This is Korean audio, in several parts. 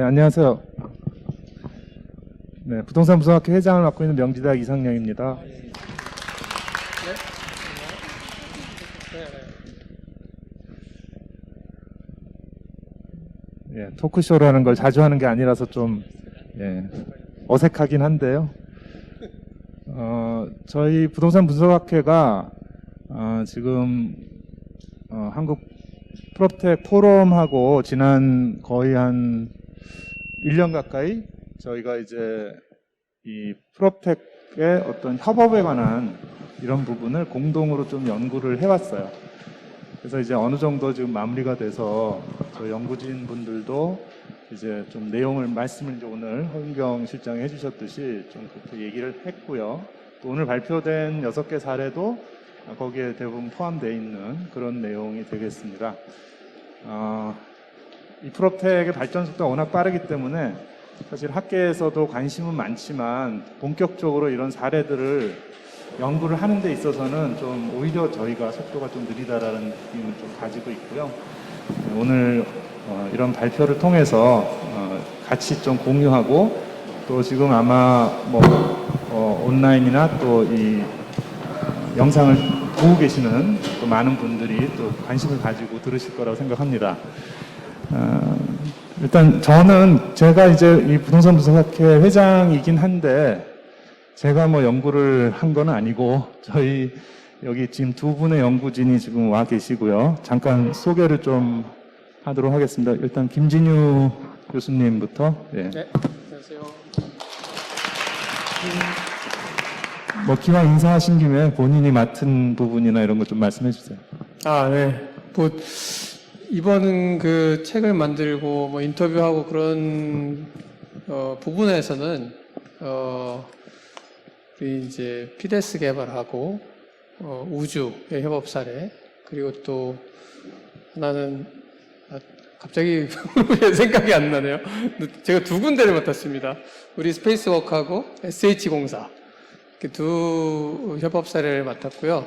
네, 안녕하세요. 네, 부동산 분석학회 회장을 맡고 있는 명지대학 이상영입니다. 예, 토크쇼라는 걸 자주 하는 게 아니라서 좀 어색하긴 한데요. 저희 부동산 분석학회가 지금 한국 프롭텍 포럼하고 지난 거의 한 1년 가까이 저희가 이제 이 프롭텍의 어떤 협업에 관한 이런 부분을 공동으로 좀 연구를 해왔어요. 그래서 이제 어느 정도 지금 마무리가 돼서 저 연구진 분들도 이제 좀 내용을 말씀을 이제 오늘 허윤경 실장이 해주셨듯이 좀 그렇게 얘기를 했고요. 또 오늘 발표된 6개 사례도 거기에 대부분 포함되어 있는 그런 내용이 되겠습니다. 이 프롭텍의 발전 속도가 워낙 빠르기 때문에 사실 학계에서도 관심은 많지만 본격적으로 이런 사례들을 연구를 하는 데 있어서는 좀 오히려 저희가 속도가 좀 느리다라는 느낌을 좀 가지고 있고요. 오늘 이런 발표를 통해서 같이 좀 공유하고 또 지금 아마 온라인이나 또 이 영상을 보고 계시는 또 많은 분들이 또 관심을 가지고 들으실 거라고 생각합니다. 일단 저는 제가 이제 이 부동산 분석학회 회장이긴 한데 제가 뭐 연구를 한 건 아니고 저희 여기 지금 두 분의 연구진이 지금 와 계시고요. 잠깐 소개를 좀 하도록 하겠습니다. 일단 김진유 교수님부터. 네, 안녕하세요. 뭐 기왕 인사하신 김에 본인이 맡은 부분이나 이런 거 좀 말씀해 주세요. 네. 이번 그 책을 만들고 뭐 인터뷰하고 그런 부분에서는 우리 이제 피데스 개발하고 우주의 협업 사례, 그리고 또 하나는 갑자기 생각이 안 나네요. 제가 두 군데를 맡았습니다. 우리 스페이스워크하고 SH공사 이렇게 두 협업 사례를 맡았고요.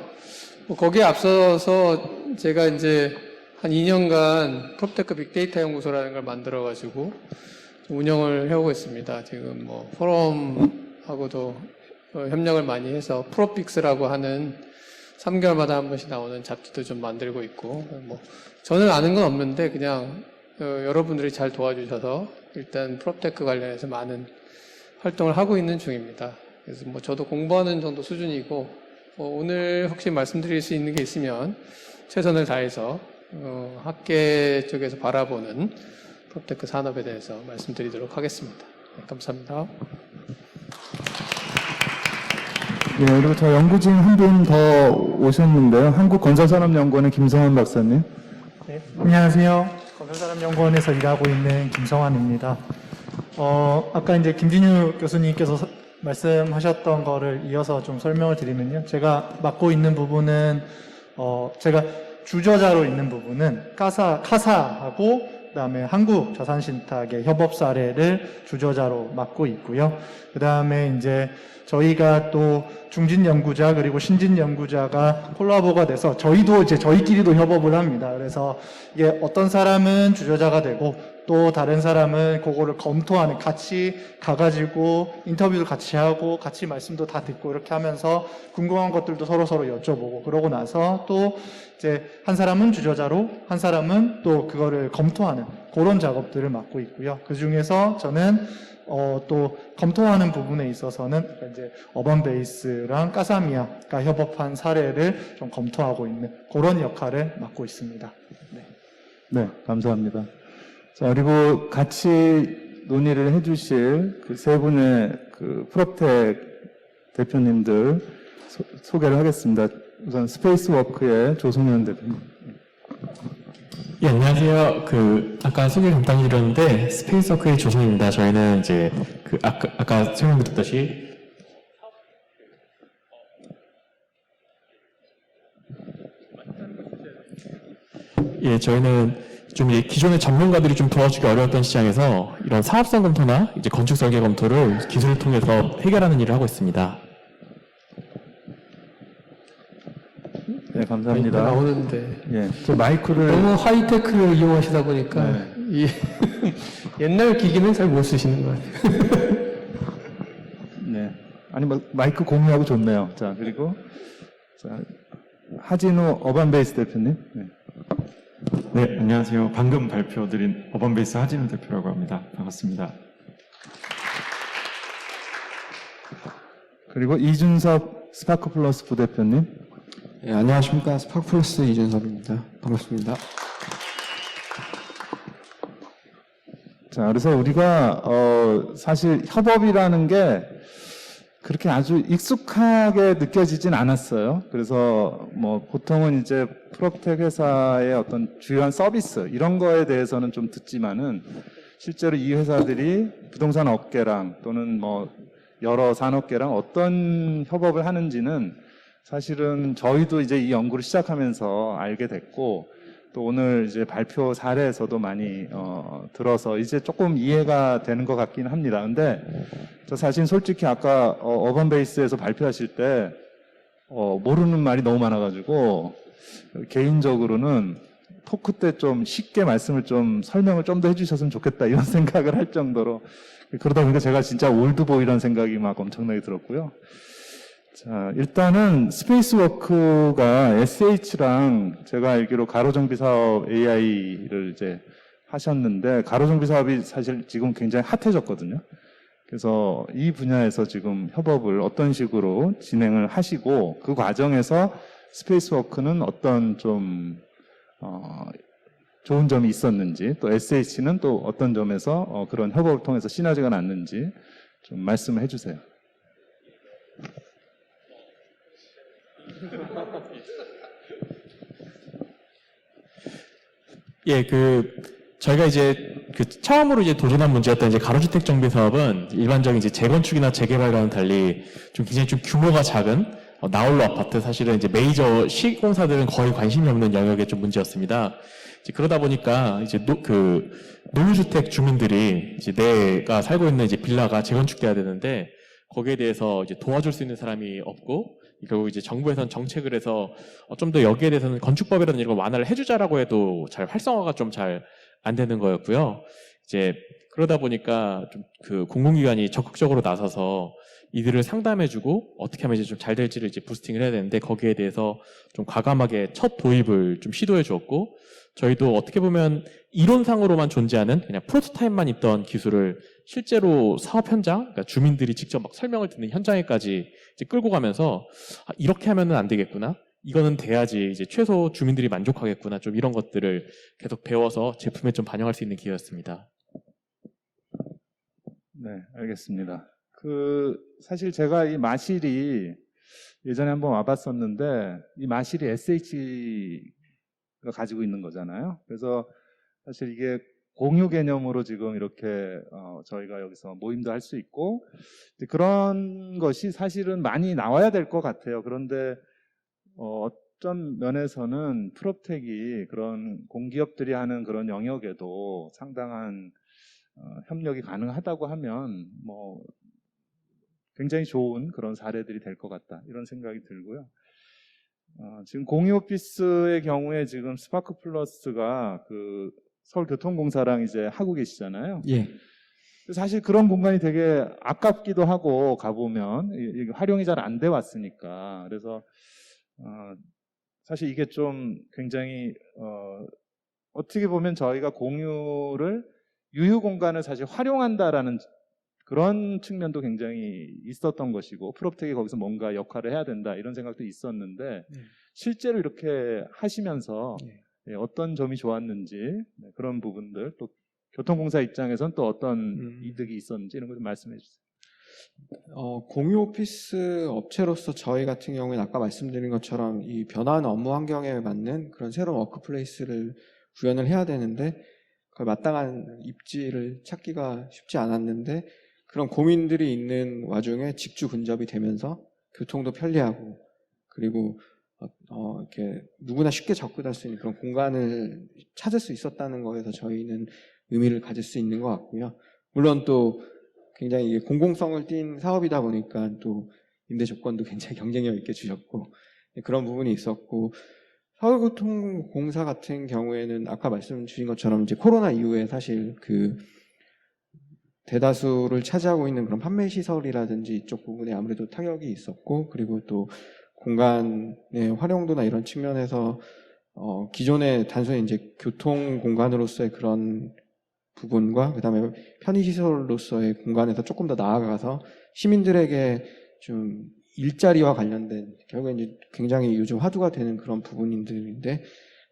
거기에 앞서서 제가 이제 한 2년간 프롭테크 빅데이터 연구소라는 걸 만들어가지고 운영을 해오고 있습니다. 지금 뭐 포럼하고도 협력을 많이 해서 프로픽스라고 하는 3개월마다 한 번씩 나오는 잡지도 좀 만들고 있고, 뭐 저는 아는 건 없는데 그냥 여러분들이 잘 도와주셔서 일단 프롭테크 관련해서 많은 활동을 하고 있는 중입니다. 그래서 뭐 저도 공부하는 정도 수준이고, 오늘 혹시 말씀드릴 수 있는 게 있으면 최선을 다해서 학계 쪽에서 바라보는 프롭테크 산업에 대해서 말씀드리도록 하겠습니다. 네, 감사합니다. 예, 그리고 저 연구진 한 분 더 오셨는데요. 한국건설산업연구원의 김성환 박사님. 네, 안녕하세요. 건설산업연구원에서 일하고 있는 김성환입니다. 아까 이제 김진유 교수님께서 말씀하셨던 거를 이어서 좀 설명을 드리면요. 제가 맡고 있는 부분은, 제가 주저자로 있는 부분은 카사하고 그다음에 한국자산신탁의 협업 사례를 주저자로 맡고 있고요. 그다음에 이제 저희가 또 중진 연구자 그리고 신진 연구자가 콜라보가 돼서 저희도 이제 저희끼리도 협업을 합니다. 그래서 이게 어떤 사람은 주저자가 되고 또 다른 사람은 그거를 검토하는, 같이 가가지고 인터뷰도 같이 하고 같이 말씀도 다 듣고 이렇게 하면서 궁금한 것들도 서로 여쭤보고, 그러고 나서 또 이제 한 사람은 주저자로 한 사람은 또 그거를 검토하는 그런 작업들을 맡고 있고요. 그 중에서 저는 또 검토하는 부분에 있어서는 이제 어반베이스랑 까사미아가 협업한 사례를 좀 검토하고 있는 그런 역할을 맡고 있습니다. 네, 감사합니다. 자, 그리고 같이 논의를 해주실 그 세 분의 그 프롭텍 대표님들 소개를 하겠습니다. 우선 스페이스워크의 조성현 대표님. 예, 안녕하세요. 아까 소개 간단히 드렸는데, 스페이스워크의 조성입니다. 저희는 이제, 아까 설명드렸듯이, 예, 저희는 좀 기존의 전문가들이 좀 도와주기 어려웠던 시장에서 이런 사업성 검토나 이제 건축 설계 검토를 기술을 통해서 해결하는 일을 하고 있습니다. 네, 감사합니다. 나오는데 예, 저 마이크를 너무 하이테크를 이용하시다 보니까 이 옛날 기기는 잘 못 쓰시는 것 같아요. 네. 아니, 뭐, 마이크 공유하고 좋네요. 자, 그리고, 자, 하진우 어반베이스 대표님. 네. 네, 안녕하세요. 방금 발표드린 어반베이스 하진우 대표라고 합니다. 반갑습니다. 그리고 이준섭 스파크 플러스 부대표님. 네, 안녕하십니까. 스파크플러스 이준섭입니다. 반갑습니다. 자, 그래서 우리가, 사실 협업이라는 게 그렇게 아주 익숙하게 느껴지진 않았어요. 그래서 뭐 보통은 이제 프로텍 회사의 어떤 주요한 서비스 이런 거에 대해서는 좀 듣지만은 실제로 이 회사들이 부동산 업계랑 또는 뭐 여러 산업계랑 어떤 협업을 하는지는 사실은 저희도 이제 이 연구를 시작하면서 알게 됐고 또 오늘 이제 발표 사례에서도 많이 들어서 이제 조금 이해가 되는 것 같긴 합니다. 근데 저 사실 솔직히 아까 어반베이스에서 발표하실 때 모르는 말이 너무 많아가지고 개인적으로는 토크 때 좀 쉽게 말씀을 좀 설명을 좀 더 해주셨으면 좋겠다 이런 생각을 할 정도로 그러다 보니까 제가 진짜 올드보이라는 생각이 막 엄청나게 들었고요. 자, 일단은 스페이스워크가 SH랑 제가 알기로 가로정비 사업 AI를 이제 하셨는데 가로정비 사업이 사실 지금 굉장히 핫해졌거든요. 그래서 이 분야에서 지금 협업을 어떤 식으로 진행을 하시고 그 과정에서 스페이스워크는 어떤 좀 좋은 점이 있었는지 또 SH는 또 어떤 점에서 그런 협업을 통해서 시너지가 났는지 좀 말씀해 주세요. 예, 저희가 이제 처음으로 이제 도전한 문제였던 이제 가로주택 정비 사업은 일반적인 이제 재건축이나 재개발과는 달리 좀 굉장히 좀 규모가 작은 나홀로 아파트 사실은 이제 메이저 시공사들은 거의 관심이 없는 영역의 좀 문제였습니다. 이제 그러다 보니까 이제 노후주택 주민들이 이제 내가 살고 있는 이제 빌라가 재건축돼야 되는데 거기에 대해서 이제 도와줄 수 있는 사람이 없고 결국 이제 정부에서는 정책을 해서 좀 더 여기에 대해서는 건축법이라는 이런 걸 완화를 해주자라고 해도 잘 활성화가 좀 잘 안 되는 거였고요. 이제 그러다 보니까 좀 공공기관이 적극적으로 나서서 이들을 상담해주고 어떻게 하면 이제 좀 잘 될지를 이제 부스팅을 해야 되는데 거기에 대해서 좀 과감하게 첫 도입을 좀 시도해 주었고 저희도 어떻게 보면 이론상으로만 존재하는 그냥 프로토타입만 있던 기술을 실제로 사업 현장, 그러니까 주민들이 직접 막 설명을 듣는 현장에까지 이제 끌고 가면서 이렇게 하면은 안 되겠구나. 이거는 돼야지 이제 최소 주민들이 만족하겠구나. 좀 이런 것들을 계속 배워서 제품에 좀 반영할 수 있는 기회였습니다. 네, 알겠습니다. 사실 제가 이 마실이 예전에 한번 와봤었는데 이 마실이 SH가 가지고 있는 거잖아요. 그래서 사실 이게 공유 개념으로 지금 이렇게 저희가 여기서 모임도 할 수 있고 그런 것이 사실은 많이 나와야 될 것 같아요. 그런데 어떤 면에서는 프롭텍이 그런 공기업들이 하는 그런 영역에도 상당한 협력이 가능하다고 하면 뭐 굉장히 좋은 그런 사례들이 될 것 같다 이런 생각이 들고요. 지금 공유 오피스의 경우에 지금 스파크 플러스가 서울교통공사랑 이제 하고 계시잖아요. 예. 사실 그런 공간이 되게 아깝기도 하고 가보면 이게 활용이 잘 안 돼 왔으니까 그래서 사실 이게 좀 굉장히 어떻게 보면 저희가 공유를 유휴 공간을 사실 활용한다라는 그런 측면도 굉장히 있었던 것이고 프롭텍이 거기서 뭔가 역할을 해야 된다 이런 생각도 있었는데 실제로 이렇게 하시면서 어떤 점이 좋았는지 그런 부분들 또 교통공사 입장에서는 또 어떤 이득이 있었는지 이런 걸 좀 말씀해 주세요. 공유 오피스 업체로서 저희 같은 경우에는 아까 말씀드린 것처럼 이 변화하는 업무 환경에 맞는 그런 새로운 워크플레이스를 구현을 해야 되는데 그걸 마땅한 입지를 찾기가 쉽지 않았는데 그런 고민들이 있는 와중에 직주 근접이 되면서 교통도 편리하고 그리고 이렇게 누구나 쉽게 접근할 수 있는 그런 공간을 찾을 수 있었다는 거에서 저희는 의미를 가질 수 있는 것 같고요. 물론 또 굉장히 공공성을 띈 사업이다 보니까 또 임대 조건도 굉장히 경쟁력 있게 주셨고 그런 부분이 있었고 서울교통공사 같은 경우에는 아까 말씀 주신 것처럼 이제 코로나 이후에 사실 그 대다수를 차지하고 있는 그런 판매 시설이라든지 이쪽 부분에 아무래도 타격이 있었고, 그리고 또 공간의 활용도나 이런 측면에서 기존의 단순히 이제 교통 공간으로서의 그런 부분과 그다음에 편의 시설로서의 공간에서 조금 더 나아가서 시민들에게 좀 일자리와 관련된, 결국에 이제 굉장히 요즘 화두가 되는 그런 부분들인데,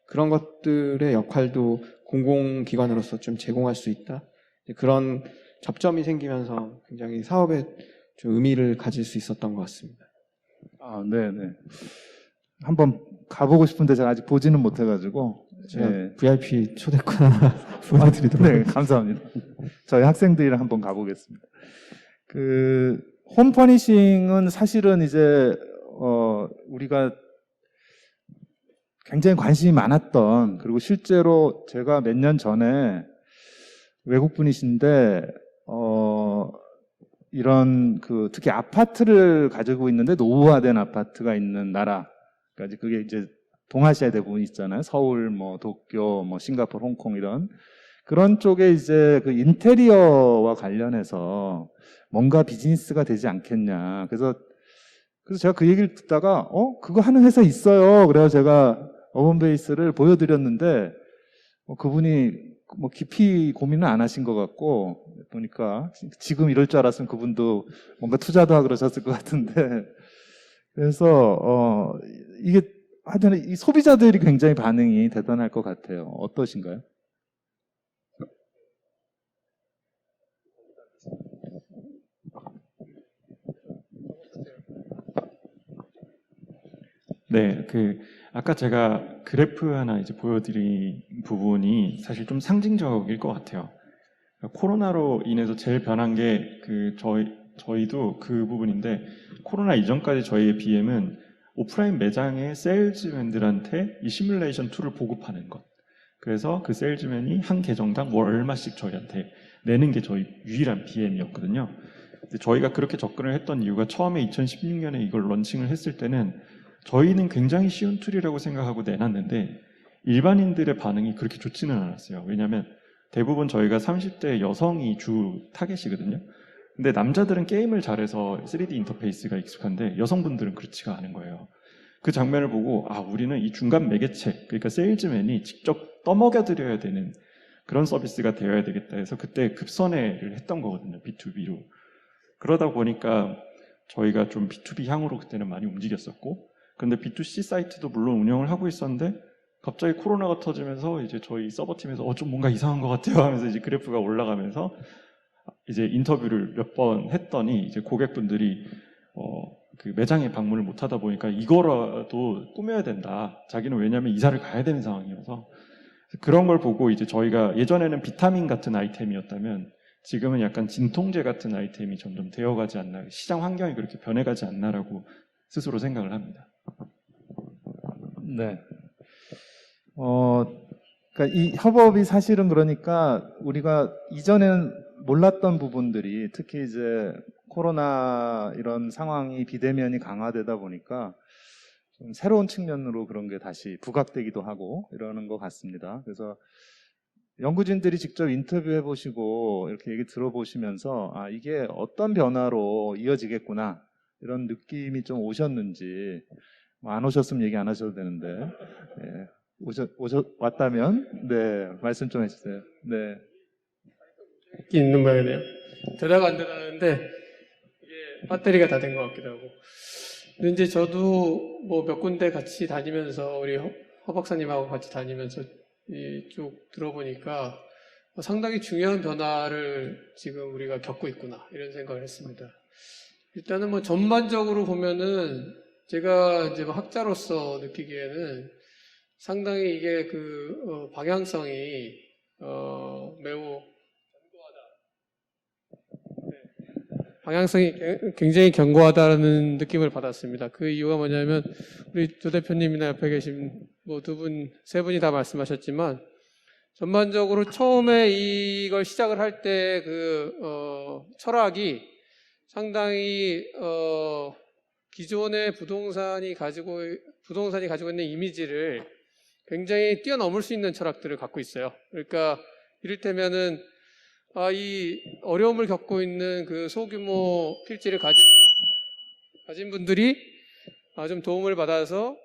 그런 것들의 역할도 공공기관으로서 좀 제공할 수 있다. 그런 접점이 생기면서 굉장히 사업에 좀 의미를 가질 수 있었던 것 같습니다. 아, 네네. 한번 가보고 싶은데 제가 아직 보지는 못해가지고. 제가 예. VIP 초대권 하나 보내드리도록 네, 감사합니다. 저희 학생들이랑 한번 가보겠습니다. 그 홈퍼니싱은 사실은 이제 우리가 굉장히 관심이 많았던, 그리고 실제로 제가 몇 년 전에 외국 분이신데 이런 그 특히 아파트를 가지고 있는데 노후화된 아파트가 있는 나라, 그러니까 그게 이제 동아시아 대부분 있잖아요. 서울, 뭐 도쿄, 뭐 싱가포르, 홍콩 이런 그런 쪽에 이제 그 인테리어와 관련해서 뭔가 비즈니스가 되지 않겠냐. 그래서 제가 그 얘기를 듣다가 그거 하는 회사 있어요. 그래서 제가 어번베이스를 보여드렸는데 그분이 뭐 깊이 고민은 안 하신 것 같고, 보니까 지금 이럴 줄 알았으면 그분도 뭔가 투자도 하고 그러셨을 것 같은데, 그래서 이게 하여튼 이 소비자들이 굉장히 반응이 대단할 것 같아요. 어떠신가요? 네, 아까 제가 그래프 하나 이제 보여드린 부분이 사실 좀 상징적일 것 같아요. 코로나로 인해서 제일 변한 게 저희도 그 부분인데, 코로나 이전까지 저희의 BM은 오프라인 매장의 세일즈맨들한테 이 시뮬레이션 툴을 보급하는 것. 그래서 그 세일즈맨이 한 계정당 월 얼마씩 저희한테 내는 게 저희 유일한 BM이었거든요. 근데 저희가 그렇게 접근을 했던 이유가, 처음에 2016년에 이걸 런칭을 했을 때는 저희는 굉장히 쉬운 툴이라고 생각하고 내놨는데 일반인들의 반응이 그렇게 좋지는 않았어요. 왜냐하면 대부분 저희가 30대 여성이 주 타겟이거든요. 근데 남자들은 게임을 잘해서 3D 인터페이스가 익숙한데 여성분들은 그렇지가 않은 거예요. 그 장면을 보고 우리는 이 중간 매개체, 그러니까 세일즈맨이 직접 떠먹여드려야 되는 그런 서비스가 되어야 되겠다 해서 그때 급선회를 했던 거거든요. B2B로. 그러다 보니까 저희가 좀 B2B 향으로 그때는 많이 움직였었고, 근데 B2C 사이트도 물론 운영을 하고 있었는데 갑자기 코로나가 터지면서 이제 저희 서버팀에서 좀 뭔가 이상한 것 같아요 하면서 이제 그래프가 올라가면서 이제 인터뷰를 몇 번 했더니 이제 고객분들이 그 매장에 방문을 못 하다 보니까 이거라도 꾸며야 된다. 자기는 왜냐하면 이사를 가야 되는 상황이어서. 그런 걸 보고 이제 저희가 예전에는 비타민 같은 아이템이었다면 지금은 약간 진통제 같은 아이템이 점점 되어가지 않나, 시장 환경이 그렇게 변해가지 않나라고 스스로 생각을 합니다. 네. 그러니까 이 협업이 사실은, 그러니까 우리가 이전에는 몰랐던 부분들이, 특히 이제 코로나 이런 상황이 비대면이 강화되다 보니까 좀 새로운 측면으로 그런 게 다시 부각되기도 하고 이러는 것 같습니다. 그래서 연구진들이 직접 인터뷰해 보시고 이렇게 얘기 들어보시면서 이게 어떤 변화로 이어지겠구나 이런 느낌이 좀 오셨는지, 안 오셨으면 얘기 안 하셔도 되는데, 왔다면 네, 말씀 좀 해주세요. 네. 있는 모양이네요. 되다가 안 되다는데 이게 배터리가 다 된 것 같기도 하고. 근데 이제 저도 뭐 몇 군데 같이 다니면서, 우리 허 박사님하고 같이 다니면서 쭉 들어보니까 상당히 중요한 변화를 지금 우리가 겪고 있구나 이런 생각을 했습니다. 일단은 뭐 전반적으로 보면은 제가 이제 학자로서 느끼기에는 상당히 이게 방향성이 매우 방향성이 굉장히 견고하다는 느낌을 받았습니다. 그 이유가 뭐냐면, 우리 조 대표님이나 옆에 계신 뭐 두 분, 세 분이 다 말씀하셨지만, 전반적으로 처음에 이걸 시작을 할 때 철학이 상당히 기존의 부동산이 가지고 있는 이미지를 굉장히 뛰어넘을 수 있는 철학들을 갖고 있어요. 그러니까 이를테면은 이 어려움을 겪고 있는 그 소규모 필지를 가진 분들이 좀 도움을 받아서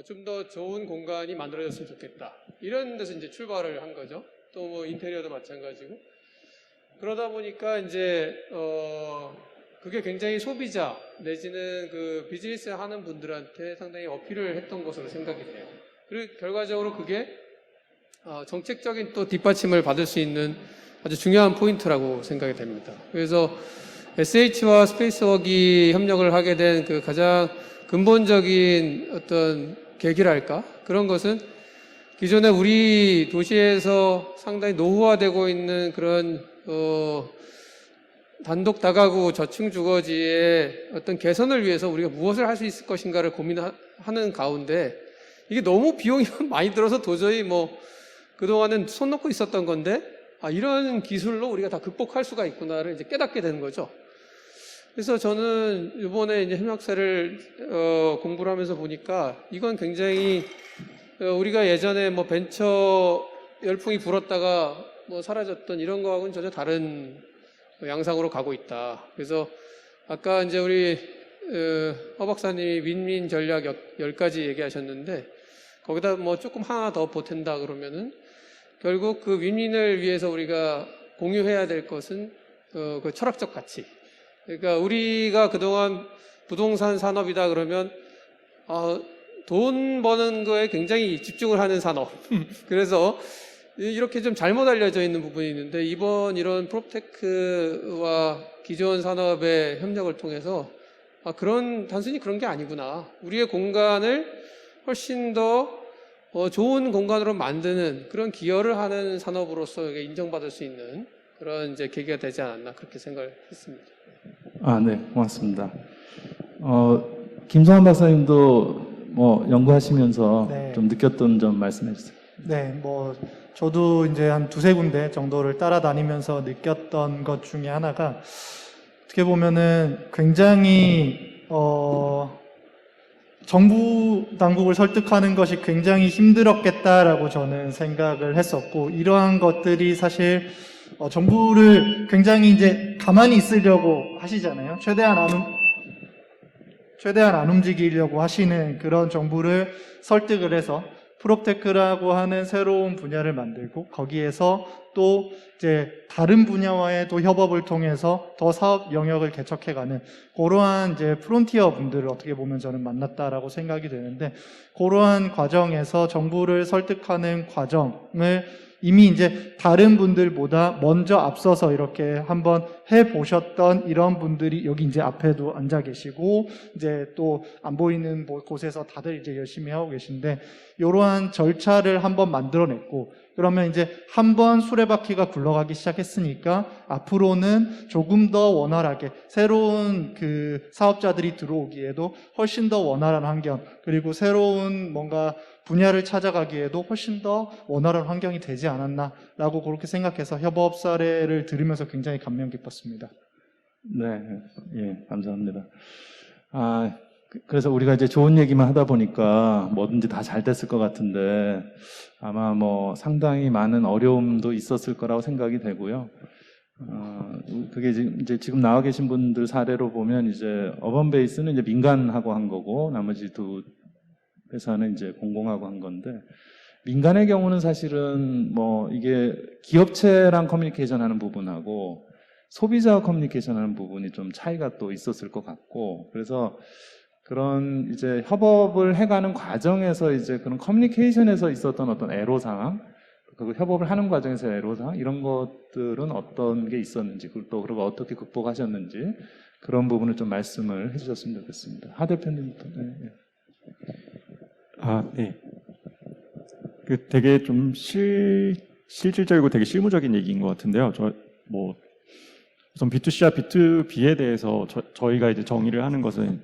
좀 더 좋은 공간이 만들어졌으면 좋겠다. 이런 데서 이제 출발을 한 거죠. 또 뭐 인테리어도 마찬가지고. 그러다 보니까 이제 그게 굉장히 소비자 내지는 그 비즈니스 하는 분들한테 상당히 어필을 했던 것으로 생각이 돼요. 그리고 결과적으로 그게 정책적인 또 뒷받침을 받을 수 있는 아주 중요한 포인트라고 생각이 됩니다. 그래서 SH와 스페이스웍이 협력을 하게 된 그 가장 근본적인 어떤 계기랄까? 그런 것은 기존에 우리 도시에서 상당히 노후화되고 있는 그런 단독 다가구 저층 주거지의 어떤 개선을 위해서 우리가 무엇을 할 수 있을 것인가를 고민하는 가운데 이게 너무 비용이 많이 들어서 도저히 뭐 그동안은 손 놓고 있었던 건데 이런 기술로 우리가 다 극복할 수가 있구나를 이제 깨닫게 되는 거죠. 그래서 저는 이번에 이제 협력사를 공부를 하면서 보니까 이건 굉장히 우리가 예전에 뭐 벤처 열풍이 불었다가 뭐 사라졌던 이런 거하고는 전혀 다른 양상으로 가고 있다. 그래서 아까 이제 우리 허 박사님이 윈윈 전략 10가지 얘기하셨는데 거기다 뭐 조금 하나 더 보탠다 그러면은 결국 그 윈윈을 위해서 우리가 공유해야 될 것은 그 철학적 가치. 그러니까 우리가 그동안 부동산 산업이다 그러면 돈 버는 거에 굉장히 집중을 하는 산업. 그래서 이렇게 좀 잘못 알려져 있는 부분이 있는데 이번 이런 프롭테크와 기존 산업의 협력을 통해서 단순히 그런 게 아니구나. 우리의 공간을 훨씬 더 좋은 공간으로 만드는 그런 기여를 하는 산업으로서 인정받을 수 있는 그런 이제 계기가 되지 않았나 그렇게 생각을 했습니다. 네, 고맙습니다. 김성환 박사님도 뭐 연구하시면서 네. 좀 느꼈던 점 말씀해 주세요. 네, 뭐 저도 이제 한 두세 군데 정도를 따라다니면서 느꼈던 것 중에 하나가 어떻게 보면은 굉장히 정부 당국을 설득하는 것이 굉장히 힘들었겠다라고 저는 생각을 했었고 이러한 것들이 사실 정부를 굉장히 이제 가만히 있으려고 하시잖아요. 최대한 안 움직이려고 하시는 그런 정부를 설득을 해서 프롭테크라고 하는 새로운 분야를 만들고 거기에서 또 이제 다른 분야와의 또 협업을 통해서 더 사업 영역을 개척해가는 그러한 이제 프론티어 분들을 어떻게 보면 저는 만났다라고 생각이 되는데 그러한 과정에서 정부를 설득하는 과정을 이미 이제 다른 분들보다 먼저 앞서서 이렇게 한번 해보셨던 이런 분들이 여기 이제 앞에도 앉아 계시고 이제 또 안 보이는 곳에서 다들 이제 열심히 하고 계신데 이러한 절차를 한번 만들어냈고 그러면 이제 한번 수레바퀴가 굴러가기 시작했으니까 앞으로는 조금 더 원활하게 새로운 그 사업자들이 들어오기에도 훨씬 더 원활한 환경 그리고 새로운 뭔가 분야를 찾아가기에도 훨씬 더 원활한 환경이 되지 않았나라고 그렇게 생각해서 협업 사례를 들으면서 굉장히 감명 깊었습니다. 네, 예, 감사합니다. 그래서 우리가 이제 좋은 얘기만 하다 보니까 뭐든지 다 잘 됐을 것 같은데 아마 뭐 상당히 많은 어려움도 있었을 거라고 생각이 되고요. 그게 이제 지금 나와 계신 분들 사례로 보면 이제 어반베이스는 이제 민간하고 한 거고 나머지 두 회사는 이제 공공하고 한 건데 민간의 경우는 사실은 뭐 이게 기업체랑 커뮤니케이션 하는 부분하고 소비자와 커뮤니케이션 하는 부분이 좀 차이가 또 있었을 것 같고 그래서 그런 이제 협업을 해가는 과정에서 이제 그런 커뮤니케이션에서 있었던 어떤 애로사항 그 협업을 하는 과정에서 애로사항 이런 것들은 어떤 게 있었는지 그리고 어떻게 극복하셨는지 그런 부분을 좀 말씀을 해주셨으면 좋겠습니다. 하 대표님부터. 네. 네. 그 되게 좀 실질적이고 되게 실무적인 얘기인 것 같은데요. 우선 B2C와 B2B에 대해서 저희가 이제 정의를 하는 것은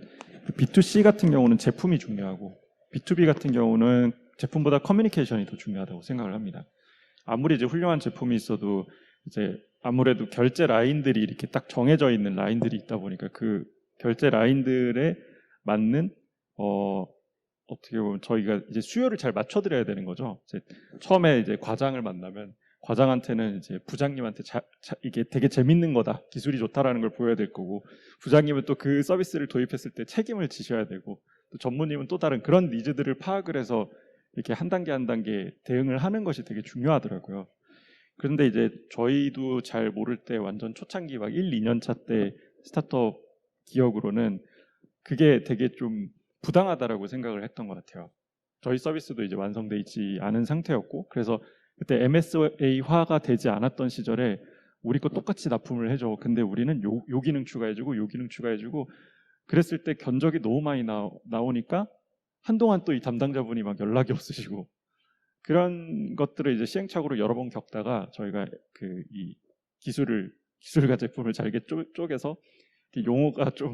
B2C 같은 경우는 제품이 중요하고 B2B 같은 경우는 제품보다 커뮤니케이션이 더 중요하다고 생각을 합니다. 아무리 이제 훌륭한 제품이 있어도 이제 아무래도 결제 라인들이 이렇게 딱 정해져 있는 라인들이 있다 보니까 그 결제 라인들의 맞는 어떻게 보면 저희가 이제 수요를 잘 맞춰드려야 되는 거죠. 이제 처음에 이제 과장을 만나면 과장한테는 이제 부장님한테 이게 되게 재밌는 거다, 기술이 좋다라는 걸 보여야 될 거고, 부장님은 또 그 서비스를 도입했을 때 책임을 지셔야 되고, 또 전무님은 또 다른 그런 니즈들을 파악을 해서 이렇게 한 단계 한 단계 대응을 하는 것이 되게 중요하더라고요. 그런데 이제 저희도 잘 모를 때 완전 초창기 막 1, 2년 차 때 스타트업 기억으로는 그게 되게 좀 부당하다라고 생각을 했던 것 같아요. 저희 서비스도 이제 완성돼 있지 않은 상태였고, 그래서 그때 MSA화가 되지 않았던 시절에 우리 거 똑같이 납품을 해줘. 근데 우리는 요 기능 추가해주고 요 기능 추가해주고, 그랬을 때 견적이 너무 많이 나오니까 한동안 또 이 담당자분이 막 연락이 없으시고, 그런 것들을 이제 시행착오로 여러 번 겪다가 저희가 그 이 기술과 제품을 잘게 쪼개서 용어가 좀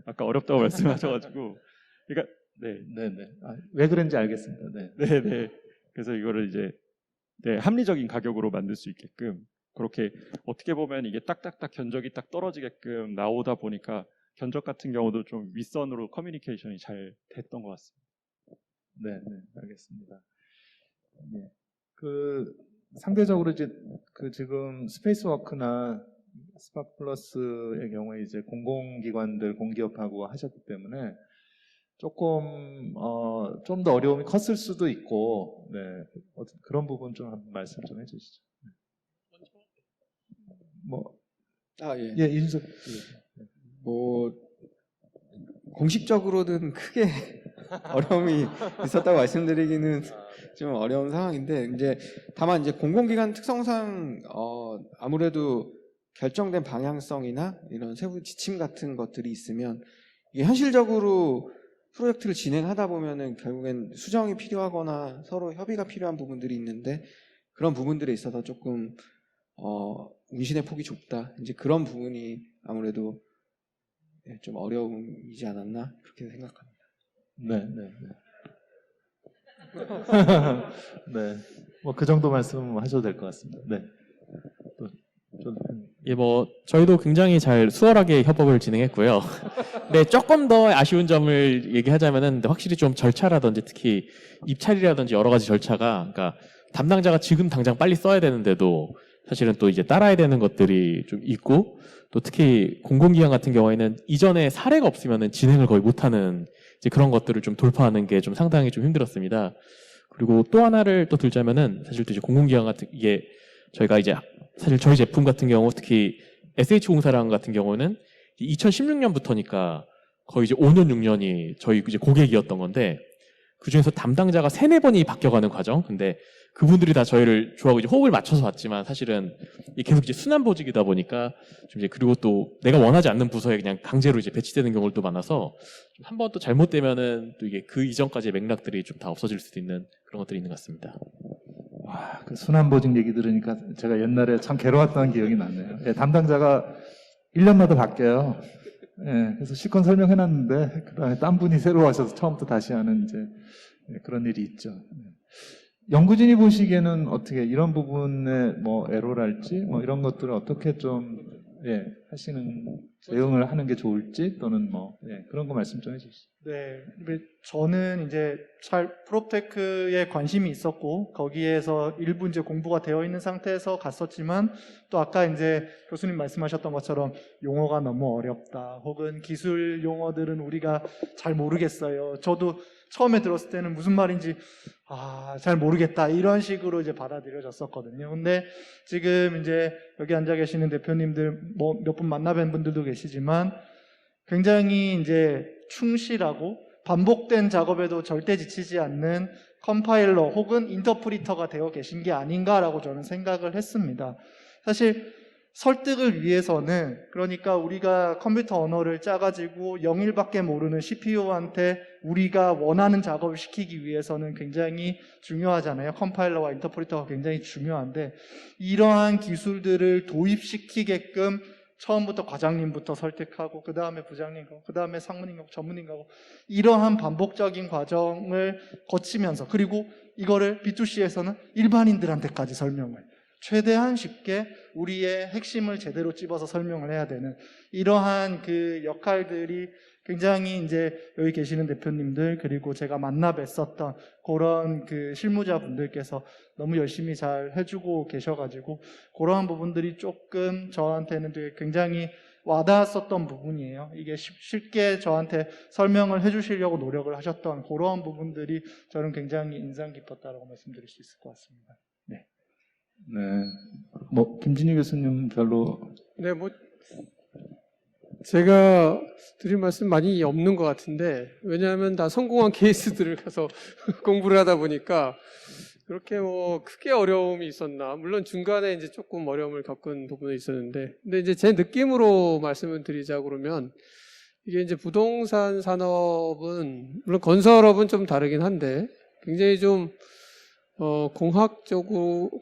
아까 어렵다고 말씀하셔가지고, 그러니까 네네. 왜 그런지 알겠습니다. 네. 네. 그래서 이거를 이제 합리적인 가격으로 만들 수 있게끔, 그렇게 어떻게 보면 이게 딱딱딱 견적이 딱 떨어지게끔 나오다 보니까 견적 같은 경우도 좀 윗선으로 커뮤니케이션이 잘 됐던 것 같습니다. 네, 알겠습니다. 예. 상대적으로 이제 지금 스페이스워크나 스파플러스의 경우에 이제 공공기관들, 공기업하고 하셨기 때문에 조금 좀 더 어려움이 컸을 수도 있고, 그런 부분 좀 한번 말씀 좀 해주시죠. 예. 이준석. 공식적으로는 크게 어려움이 있었다고 말씀드리기는 좀 어려운 상황인데, 이제 다만 이제 공공기관 특성상 아무래도 결정된 방향성이나 이런 세부 지침 같은 것들이 있으면 이게 현실적으로 프로젝트를 진행하다 보면은 결국엔 수정이 필요하거나 서로 협의가 필요한 부분들이 있는데, 그런 부분들에 있어서 조금 운신의 폭이 좁다, 이제 그런 부분이 아무래도 좀 어려움이지 않았나 그렇게 생각합니다. 네. 그 정도 말씀하셔도 될 것 같습니다. 네. 예, 저희도 굉장히 잘 수월하게 협업을 진행했고요. 네, 조금 더 아쉬운 점을 얘기하자면은, 확실히 좀 절차라든지 특히 입찰이라든지 여러 가지 절차가, 그러니까 담당자가 지금 당장 빨리 써야 되는데도 사실은 또 이제 따라야 되는 것들이 좀 있고, 또 특히 공공기관 같은 경우에는 이전에 사례가 없으면은 진행을 거의 못하는 이제 그런 것들을 좀 돌파하는 게 좀 상당히 좀 힘들었습니다. 그리고 또 하나를 또 들자면은, 사실 또 이제 공공기관 같은 이게 저희가 이제 사실 저희 제품 같은 경우 특히 SH공사랑 같은 경우는 2016년부터니까 거의 이제 5년 6년이 저희 이제 고객이었던 건데, 그 중에서 담당자가 3-4번이 바뀌어가는 과정. 근데 그분들이 다 저희를 좋아하고 이제 호흡을 맞춰서 왔지만, 사실은 이게 계속 이제 순환보직이다 보니까 좀 이제, 그리고 또 내가 원하지 않는 부서에 그냥 강제로 이제 배치되는 경우도 많아서 한 번 또 잘못되면은 또 이게 그 이전까지의 맥락들이 좀 다 없어질 수도 있는 그런 것들이 있는 것 같습니다. 그 순환보직 얘기 들으니까 제가 옛날에 참 괴로웠던 기억이 나네요. 예, 담당자가 1년마다 바뀌어요. 예, 그래서 실컷 설명해놨는데 그다음에 딴 분이 새로 와셔서 처음부터 다시 하는 이제 그런 일이 있죠. 연구진이 보시기에는 어떻게 이런 부분에 애로랄지 이런 것들을 어떻게 좀 하시는, 대응을 하는 게 좋을지, 또는 그런 거 말씀 좀 해주시죠. 네, 저는 이제 프롭테크에 관심이 있었고 거기에서 일부 이제 공부가 되어 있는 상태에서 갔었지만, 또 아까 이제 교수님 말씀하셨던 것처럼 용어가 너무 어렵다, 혹은 기술 용어들은 우리가 잘 모르겠어요. 저도 처음에 들었을 때는 무슨 말인지 잘 모르겠다, 이런 식으로 이제 받아들여졌었거든요. 근데 지금 이제 여기 앉아 계시는 대표님들 몇 분 만나뵌 분들도 계시지만, 굉장히 이제 충실하고 반복된 작업에도 절대 지치지 않는 컴파일러 혹은 인터프리터가 되어 계신 게 아닌가라고 저는 생각을 했습니다. 사실 설득을 위해서는, 그러니까 우리가 컴퓨터 언어를 짜가지고 0일밖에 모르는 CPU한테 우리가 원하는 작업을 시키기 위해서는 굉장히 중요하잖아요. 컴파일러와 인터프리터가 굉장히 중요한데, 이러한 기술들을 도입시키게끔 처음부터 과장님부터 설득하고, 그 다음에 부장님 가고, 그 다음에 상무님 가고, 전무님 가고, 이러한 반복적인 과정을 거치면서, 그리고 이거를 B2C에서는 일반인들한테까지 설명을, 최대한 쉽게 우리의 핵심을 제대로 찝어서 설명을 해야 되는 이러한 그 역할들이 굉장히 이제 여기 계시는 대표님들 그리고 제가 만나 뵀었던 그런 그 실무자분들께서 너무 열심히 잘 해주고 계셔가지고 그러한 부분들이 조금 저한테는 되게 굉장히 와닿았었던 부분이에요. 이게 쉽게 저한테 설명을 해주시려고 노력을 하셨던 그러한 부분들이 저는 굉장히 인상 깊었다라고 말씀드릴 수 있을 것 같습니다. 네. 네. 뭐 김진희 교수님 별로 네, 뭐 제가 드릴 말씀 많이 없는 것 같은데 왜냐하면 다 성공한 케이스들을 가서 공부를 하다 보니까 그렇게 뭐 크게 어려움이 있었나 물론 중간에 이제 조금 어려움을 겪은 부분이 있었는데 근데 이제 제 느낌으로 말씀을 드리자 그러면 이게 이제 부동산 산업은 물론 건설업은 좀 다르긴 한데 굉장히 좀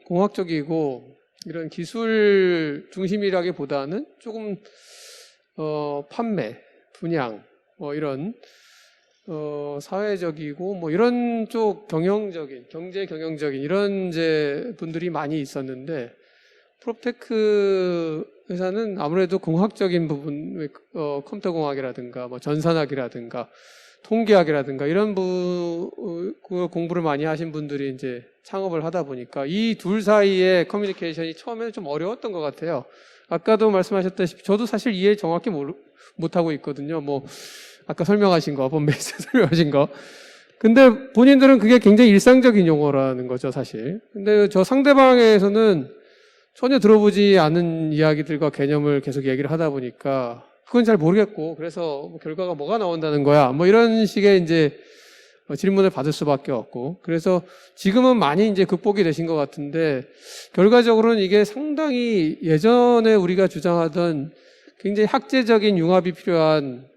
공학적이고 이런 기술 중심이라기보다는 조금 판매, 분양, 뭐 이런 사회적이고 뭐 이런 쪽 경제 경영적인 이런 이제 분들이 많이 있었는데 프롭테크 회사는 아무래도 공학적인 부분, 컴퓨터 공학이라든가 뭐 전산학이라든가 통계학이라든가 이런 그 공부를 많이 하신 분들이 이제 창업을 하다 보니까 이 둘 사이의 커뮤니케이션이 처음에는 좀 어려웠던 것 같아요. 아까도 말씀하셨다시피 저도 사실 이해 정확히 못하고 있거든요. 뭐 아까 설명하신 거, 법메이스 설명하신 거. 근데 본인들은 그게 굉장히 일상적인 용어라는 거죠, 사실. 근데 저 상대방에서는 전혀 들어보지 않은 이야기들과 개념을 계속 얘기를 하다 보니까 그건 잘 모르겠고 그래서 뭐 결과가 뭐가 나온다는 거야. 뭐 이런 식의 이제 질문을 받을 수밖에 없고 그래서 지금은 많이 이제 극복이 되신 것 같은데 결과적으로는 이게 상당히 예전에 우리가 주장하던 굉장히 학제적인 융합이 필요한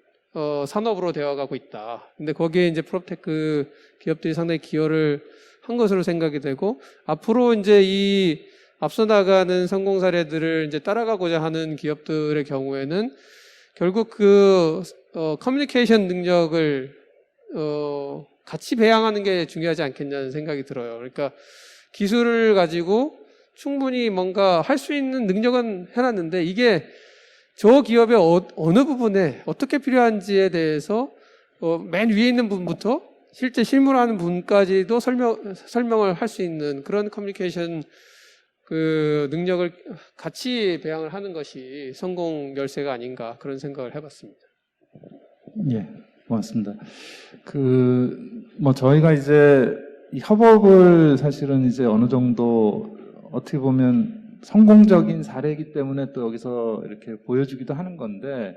산업으로 되어가고 있다. 근데 거기에 이제 프롭테크 기업들이 상당히 기여를 한 것으로 생각이 되고 앞으로 이제 이 앞서 나가는 성공 사례들을 이제 따라가고자 하는 기업들의 경우에는 결국 그 커뮤니케이션 능력을 같이 배양하는 게 중요하지 않겠냐는 생각이 들어요. 그러니까 기술을 가지고 충분히 뭔가 할 수 있는 능력은 해놨는데 이게 저 기업의 어느 부분에 어떻게 필요한지에 대해서 맨 위에 있는 분부터 실제 실무하는 분까지도 설명을 할 수 있는 그런 커뮤니케이션 그 능력을 같이 배양을 하는 것이 성공 열쇠가 아닌가 그런 생각을 해봤습니다. 예, 고맙습니다. 뭐 저희가 이제 이 협업을 사실은 이제 어느 정도 어떻게 보면 성공적인 사례이기 때문에 또 여기서 이렇게 보여주기도 하는 건데,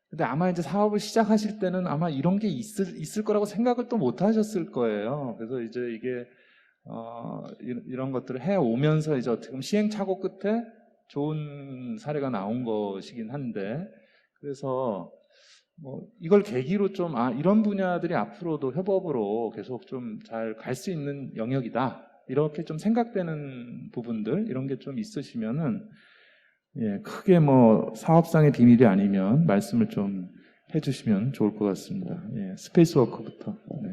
근데 아마 이제 사업을 시작하실 때는 아마 이런 게 있을 거라고 생각을 또 못 하셨을 거예요. 그래서 이제 이게 이런 것들을 해 오면서 이제 어떻게 보면 시행착오 끝에 좋은 사례가 나온 것이긴 한데, 그래서 뭐 이걸 계기로 좀 이런 분야들이 앞으로도 협업으로 계속 좀 잘 갈 수 있는 영역이다 이렇게 좀 생각되는 부분들 이런 게 좀 있으시면은 크게 뭐 사업상의 비밀이 아니면 말씀을 좀 해주시면 좋을 것 같습니다. 스페이스워크부터. 네.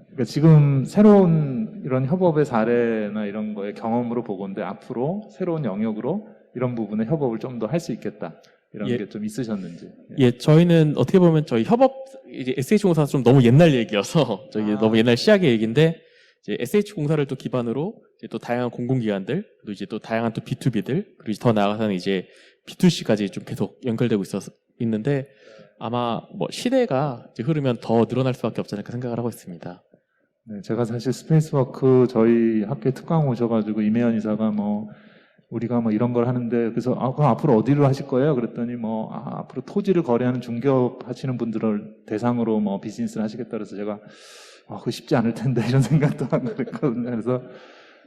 그러니까 지금 새로운 이런 협업의 사례나 이런 거의 경험으로 보건데 앞으로 새로운 영역으로 이런 부분에 협업을 좀 더 할 수 있겠다. 이런 게 좀 있으셨는지. 저희는 어떻게 보면 저희 협업, 이제 SH공사 좀 너무 옛날 얘기여서, 저희 너무 옛날 시작의 얘기인데, 이제 SH공사를 또 기반으로, 이제 또 다양한 공공기관들, 또 이제 또 다양한 또 B2B들, 그리고 이제 더 나아가서는 이제 B2C까지 좀 계속 연결되고 있는데, 아마 뭐 시대가 이제 흐르면 더 늘어날 수밖에 없지 않을까 생각을 하고 있습니다. 네, 제가 사실 스페이스워크 저희 학교에 특강 오셔가지고 이매연 이사가 뭐 우리가 뭐 이런 걸 하는데 그래서 그럼 앞으로 어디로 하실 거예요? 그랬더니 뭐 앞으로 토지를 거래하는 중개업 하시는 분들을 대상으로 뭐 비즈니스를 하시겠다 그래서 제가 그거 쉽지 않을 텐데 이런 생각도 하고 그랬거든요. 그래서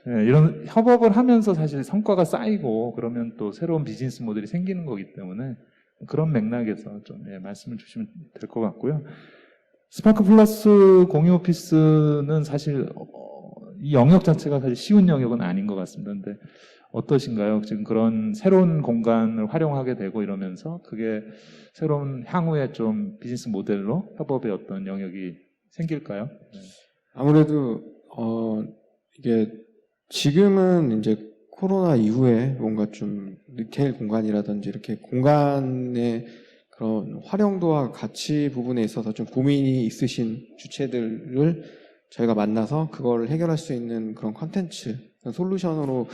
이런 협업을 하면서 사실 성과가 쌓이고 그러면 또 새로운 비즈니스 모델이 생기는 거기 때문에 그런 맥락에서 좀 말씀을 주시면 될 것 같고요. 스파크 플러스 공유 오피스는 사실 이 영역 자체가 사실 쉬운 영역은 아닌 것 같습니다. 근데 어떠신가요? 지금 그런 새로운 공간을 활용하게 되고 이러면서 그게 새로운 향후에 좀 비즈니스 모델로 협업의 어떤 영역이 생길까요? 아무래도 이게 지금은 이제 코로나 이후에 뭔가 좀 리테일 공간이라든지 이렇게 공간의 그런 활용도와 가치 부분에 있어서 좀 고민이 있으신 주체들을 저희가 만나서 그걸 해결할 수 있는 그런 컨텐츠, 솔루션으로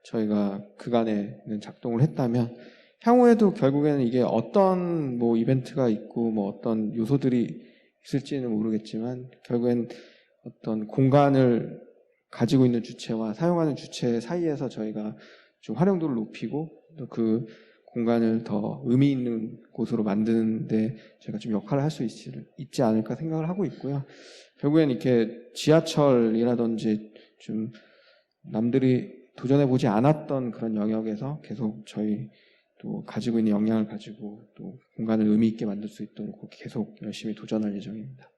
저희가 그간에는 작동을 했다면 향후에도 결국에는 이게 어떤 뭐 이벤트가 있고 뭐 어떤 요소들이 있을지는 모르겠지만 결국엔 어떤 공간을 가지고 있는 주체와 사용하는 주체 사이에서 저희가 좀 활용도를 높이고 또 그 공간을 더 의미 있는 곳으로 만드는데 저희가 좀 역할을 할 수 있지 않을까 생각을 하고 있고요. 결국엔 이렇게 지하철이라든지 좀 남들이 도전해보지 않았던 그런 영역에서 계속 저희 또 가지고 있는 역량을 가지고 또 공간을 의미 있게 만들 수 있도록 그렇게 계속 열심히 도전할 예정입니다.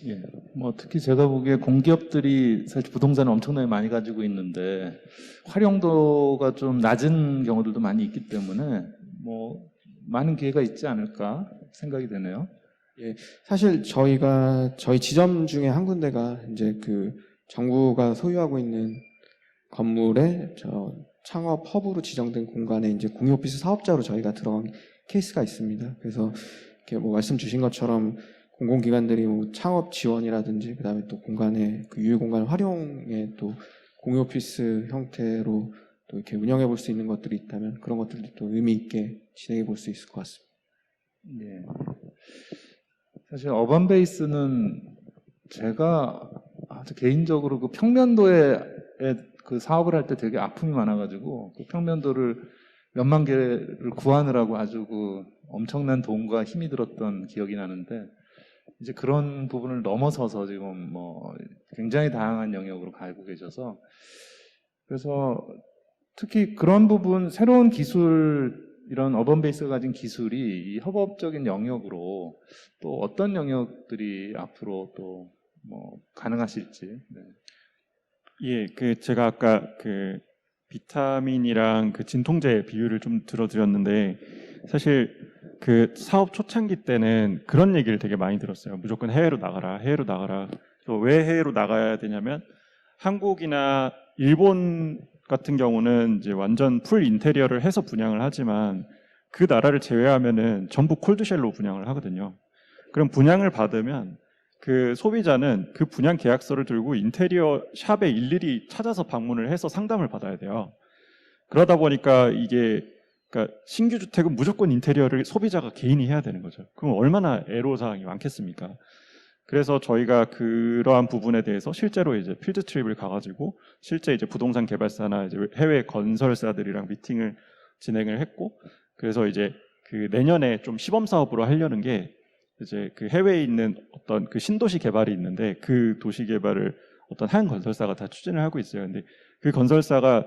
예, 뭐 특히 제가 보기에 공기업들이 사실 부동산을 엄청나게 많이 가지고 있는데 활용도가 좀 낮은 경우들도 많이 있기 때문에 뭐 많은 기회가 있지 않을까 생각이 되네요. 사실 저희 지점 중에 한 군데가 이제 그 정부가 소유하고 있는 건물에 창업 허브로 지정된 공간에 이제 공유 오피스 사업자로 저희가 들어간 케이스가 있습니다. 그래서 이렇게 뭐 말씀 주신 것처럼 공공기관들이 뭐 창업 지원이라든지 그다음에 또 공간의 그 유휴 공간 활용에 또 공유 오피스 형태로 또 이렇게 운영해 볼 수 있는 것들이 있다면 그런 것들도 또 의미 있게 진행해 볼 수 있을 것 같습니다. 예. 사실 어반베이스는 제가 아주 개인적으로 그 평면도에 그 사업을 할 때 되게 아픔이 많아가지고 그 평면도를 몇만 개를 구하느라고 아주 그 엄청난 돈과 힘이 들었던 기억이 나는데 이제 그런 부분을 넘어서서 지금 뭐 굉장히 다양한 영역으로 가고 계셔서 그래서 특히 그런 부분 새로운 기술 이런 어반베이스가 가진 기술이 이 협업적인 영역으로 또 어떤 영역들이 앞으로 또 뭐 가능하실지. 네. 예, 제가 아까 비타민이랑 진통제 비유를 좀 들어드렸는데 사실 사업 초창기 때는 그런 얘기를 되게 많이 들었어요. 무조건 해외로 나가라, 해외로 나가라. 왜 해외로 나가야 되냐면 한국이나 일본 같은 경우는 이제 완전 풀 인테리어를 해서 분양을 하지만 그 나라를 제외하면은 전부 콜드쉘로 분양을 하거든요. 그럼 분양을 받으면 그 소비자는 그 분양 계약서를 들고 인테리어 샵에 일일이 찾아서 방문을 해서 상담을 받아야 돼요. 그러다 보니까 그러니까 신규 주택은 무조건 인테리어를 소비자가 개인이 해야 되는 거죠. 그럼 얼마나 애로사항이 많겠습니까? 그래서 저희가 그러한 부분에 대해서 실제로 이제 필드 트립을 가가지고 실제 이제 부동산 개발사나 이제 해외 건설사들이랑 미팅을 진행을 했고, 그래서 이제 내년에 좀 시범 사업으로 하려는 게 이제 해외에 있는 어떤 신도시 개발이 있는데 그 도시 개발을 어떤 한 건설사가 다 추진을 하고 있어요. 근데 그 건설사가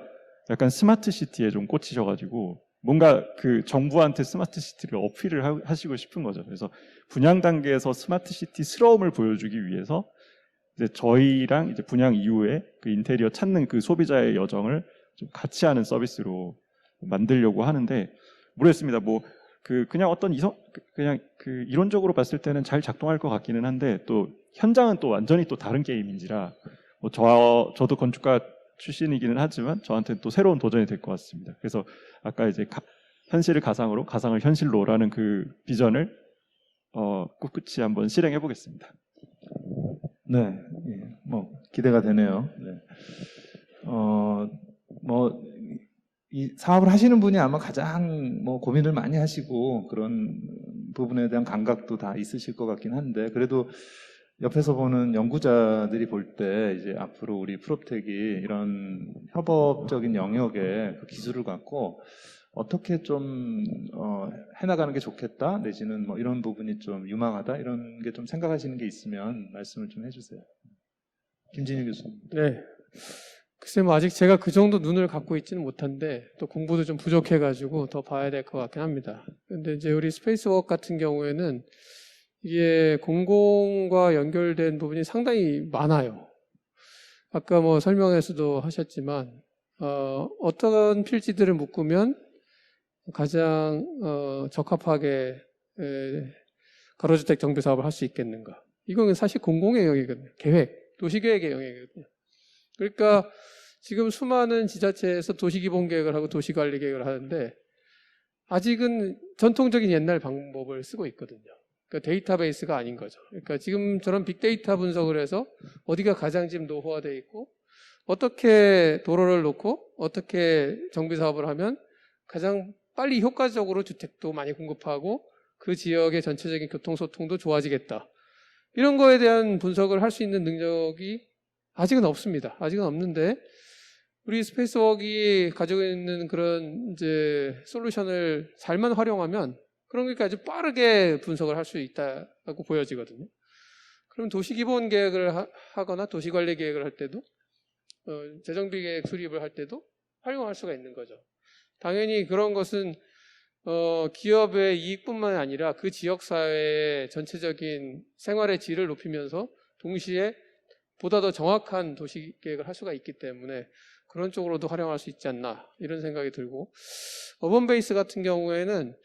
약간 스마트 시티에 좀 꽂히셔가지고 뭔가 정부한테 스마트 시티를 어필을 하시고 싶은 거죠. 그래서 분양 단계에서 스마트 시티스러움을 보여주기 위해서 이제 저희랑 이제 분양 이후에 인테리어 찾는 소비자의 여정을 좀 같이 하는 서비스로 만들려고 하는데 모르겠습니다. 뭐 그냥 어떤 그냥 이론적으로 봤을 때는 잘 작동할 것 같기는 한데 또 현장은 또 완전히 또 다른 게임인지라 뭐 저도 건축가 출신이기는 하지만 저한테는 또 새로운 도전이 될 것 같습니다. 그래서 아까 이제 현실을 가상으로, 가상을 현실로라는 그 비전을 꿋꿋이 한번 실행해 보겠습니다. 네, 예, 뭐 기대가 되네요. 네. 뭐 이 사업을 하시는 분이 아마 가장 뭐 고민을 많이 하시고 그런 부분에 대한 감각도 다 있으실 것 같긴 한데 그래도 옆에서 보는 연구자들이 볼 때 이제 앞으로 우리 프롭텍이 이런 협업적인 영역에 그 기술을 갖고 어떻게 좀 해나가는 게 좋겠다 내지는 뭐 이런 부분이 좀 유망하다 이런 게 좀 생각하시는 게 있으면 말씀을 좀 해주세요. 김진희 교수님. 네. 글쎄 뭐 아직 제가 그 정도 눈을 갖고 있지는 못한데 또 공부도 좀 부족해가지고 더 봐야 될 것 같긴 합니다. 근데 이제 우리 스페이스워크 같은 경우에는 이게 공공과 연결된 부분이 상당히 많아요. 아까 뭐 설명에서도 하셨지만 어떤 필지들을 묶으면 가장 적합하게 가로주택 정비 사업을 할 수 있겠는가. 이건 사실 공공의 영역이거든요. 계획, 도시계획의 영역이거든요. 그러니까 지금 수많은 지자체에서 도시기본계획을 하고 도시관리계획을 하는데 아직은 전통적인 옛날 방법을 쓰고 있거든요. 그러니까 데이터베이스가 아닌 거죠. 그러니까 지금처럼 빅데이터 분석을 해서 어디가 가장 지금 노후화되어 있고 어떻게 도로를 놓고 어떻게 정비사업을 하면 가장 빨리 효과적으로 주택도 많이 공급하고 그 지역의 전체적인 교통소통도 좋아지겠다. 이런 거에 대한 분석을 할 수 있는 능력이 아직은 없습니다. 아직은 없는데 우리 스페이스웍이 가지고 있는 그런 이제 솔루션을 잘만 활용하면 그런 것까지 빠르게 분석을 할 수 있다고 보여지거든요. 그럼 도시기본 계획을 하거나 도시관리 계획을 할 때도 재정비 계획 수립을 할 때도 활용할 수가 있는 거죠. 당연히 그런 것은 기업의 이익뿐만 아니라 그 지역사회의 전체적인 생활의 질을 높이면서 동시에 보다 더 정확한 도시계획을 할 수가 있기 때문에 그런 쪽으로도 활용할 수 있지 않나 이런 생각이 들고 어번베이스 같은 경우에는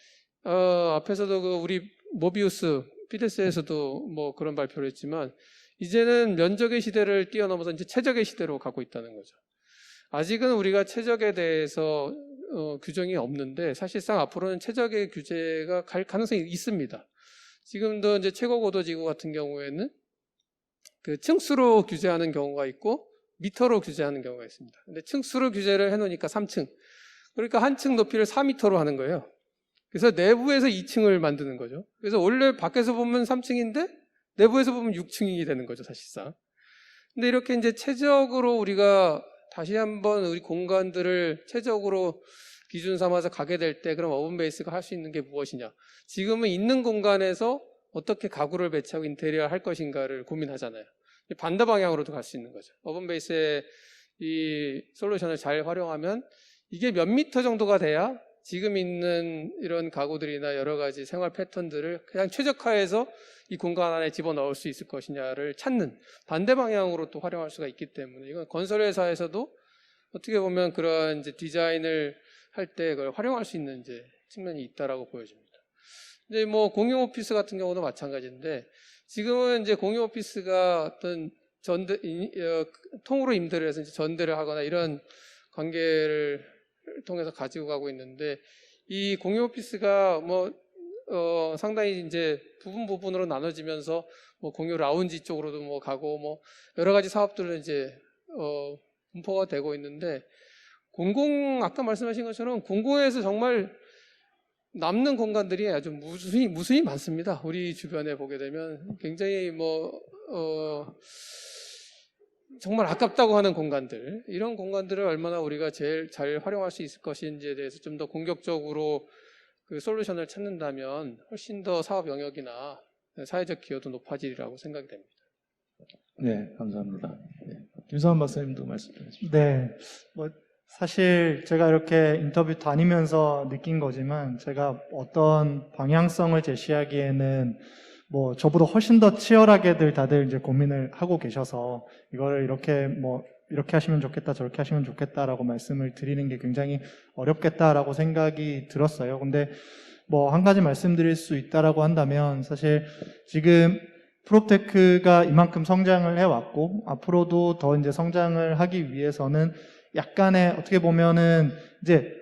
앞에서도 그 우리 모비우스 피데스에서도 뭐 그런 발표를 했지만 이제는 면적의 시대를 뛰어넘어서 이제 최적의 시대로 가고 있다는 거죠. 아직은 우리가 최적에 대해서 규정이 없는데 사실상 앞으로는 최적의 규제가 갈 가능성이 있습니다. 지금도 이제 최고고도지구 같은 경우에는 그 층수로 규제하는 경우가 있고 미터로 규제하는 경우가 있습니다. 근데 층수로 규제를 해놓으니까 3층. 그러니까 한 층 높이를 4m로 하는 거예요. 그래서 내부에서 2층을 만드는 거죠. 그래서 원래 밖에서 보면 3층인데 내부에서 보면 6층이 되는 거죠, 사실상. 근데 이렇게 이제 최적으로 우리가 다시 한번 우리 공간들을 최적으로 기준 삼아서 가게 될 때 그럼 어번베이스가 할 수 있는 게 무엇이냐. 지금은 있는 공간에서 어떻게 가구를 배치하고 인테리어 할 것인가를 고민하잖아요. 반대 방향으로도 갈 수 있는 거죠. 어번베이스의 이 솔루션을 잘 활용하면 이게 몇 미터 정도가 돼야 지금 있는 이런 가구들이나 여러 가지 생활 패턴들을 그냥 최적화해서 이 공간 안에 집어넣을 수 있을 것이냐를 찾는 반대 방향으로 또 활용할 수가 있기 때문에 이건 건설회사에서도 어떻게 보면 그런 이제 디자인을 할 때 그걸 활용할 수 있는 이제 측면이 있다라고 보여집니다. 이제 뭐 공용 오피스 같은 경우도 마찬가지인데 지금은 이제 공용 오피스가 어떤 통으로 임대를 해서 이제 전대를 하거나 이런 관계를 통해서 가지고 가고 있는데 이 공용 오피스가 상당히 이제 부분으로 나눠지면서 뭐 공용 라운지 쪽으로도 뭐 가고 뭐 여러 가지 사업들은 이제 분포가 되고 있는데 아까 말씀하신 것처럼 공공에서 정말 남는 공간들이 아주 무수히 많습니다. 우리 주변에 보게 되면 굉장히 정말 아깝다고 하는 공간들, 이런 공간들을 얼마나 우리가 제일 잘 활용할 수 있을 것인지에 대해서 좀 더 공격적으로 그 솔루션을 찾는다면 훨씬 더 사업 영역이나 사회적 기여도 높아지리라고 생각이 됩니다. 네, 감사합니다. 네. 김성환 박사님도 말씀해 주시죠. 네, 사실 제가 이렇게 인터뷰 다니면서 느낀 거지만 제가 어떤 방향성을 제시하기에는 저보다 훨씬 더 치열하게들 다들 이제 고민을 하고 계셔서 이거를 이렇게 하시면 좋겠다, 저렇게 하시면 좋겠다라고 말씀을 드리는 게 굉장히 어렵겠다라고 생각이 들었어요. 근데 한 가지 말씀드릴 수 있다라고 한다면 사실 지금 프롭테크가 이만큼 성장을 해왔고 앞으로도 더 이제 성장을 하기 위해서는 약간의 어떻게 보면은 이제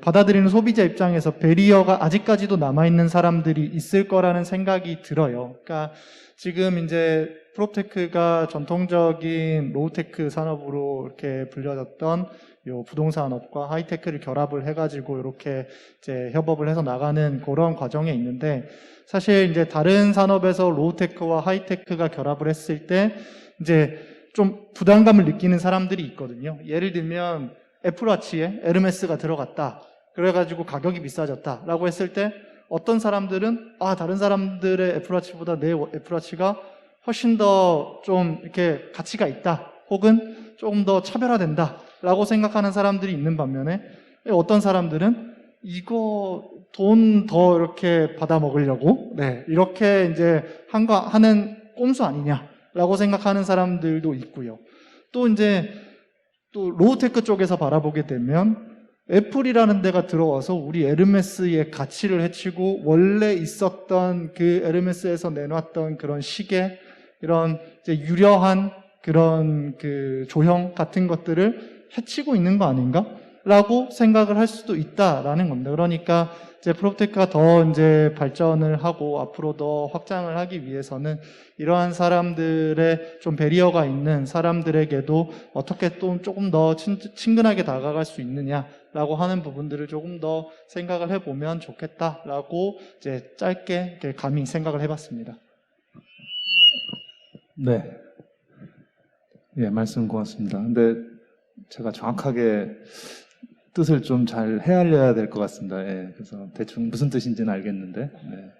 받아들이는 소비자 입장에서 배리어가 아직까지도 남아있는 사람들이 있을 거라는 생각이 들어요. 그러니까 지금 이제 프롭테크가 전통적인 로우테크 산업으로 이렇게 불려졌던 요 부동산업과 하이테크를 결합을 해가지고 이렇게 이제 협업을 해서 나가는 그런 과정에 있는데 사실 이제 다른 산업에서 로우테크와 하이테크가 결합을 했을 때 이제 좀 부담감을 느끼는 사람들이 있거든요. 예를 들면 애플워치에 에르메스가 들어갔다. 그래가지고 가격이 비싸졌다. 라고 했을 때 어떤 사람들은 다른 사람들의 애플워치보다 내 애플워치가 훨씬 더 좀 이렇게 가치가 있다. 혹은 조금 더 차별화된다. 라고 생각하는 사람들이 있는 반면에 어떤 사람들은 이거 돈 더 이렇게 받아 먹으려고 이렇게 이제 하는 꼼수 아니냐. 라고 생각하는 사람들도 있고요. 또 로우테크 쪽에서 바라보게 되면 애플이라는 데가 들어와서 우리 에르메스의 가치를 해치고 원래 있었던 그 에르메스에서 내놨던 그런 시계, 이런 이제 유려한 그런 그 조형 같은 것들을 해치고 있는 거 아닌가? 라고 생각을 할 수도 있다라는 겁니다. 그러니까 이제 프롭테크가 더 이제 발전을 하고 앞으로 더 확장을 하기 위해서는 이러한 사람들의 좀 배리어가 있는 사람들에게도 어떻게 또 조금 더 친근하게 다가갈 수 있느냐라고 하는 부분들을 조금 더 생각을 해보면 좋겠다라고 이제 짧게 이렇게 감히 생각을 해봤습니다. 네. 예, 말씀 고맙습니다. 근데 제가 정확하게 뜻을 좀 잘 헤아려야 될 것 같습니다. 예, 그래서 대충 무슨 뜻인지는 알겠는데, 네.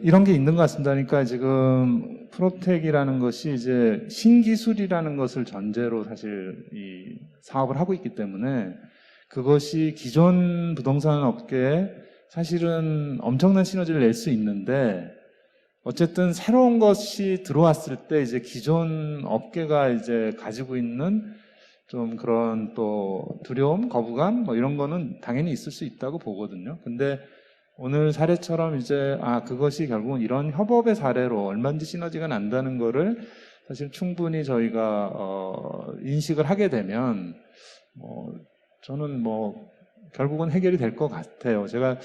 이런 게 있는 것 같습니다. 그러니까 지금 프롭텍이라는 것이 이제 신기술이라는 것을 전제로 사실 이 사업을 하고 있기 때문에 그것이 기존 부동산 업계에 사실은 엄청난 시너지를 낼 수 있는데 어쨌든 새로운 것이 들어왔을 때 이제 기존 업계가 이제 가지고 있는 좀 그런 또 두려움, 거부감 뭐 이런 거는 당연히 있을 수 있다고 보거든요. 근데 오늘 사례처럼 이제 그것이 결국은 이런 협업의 사례로 얼마든지 시너지가 난다는 거를 사실 충분히 저희가 인식을 하게 되면 저는 결국은 해결이 될 것 같아요. 제가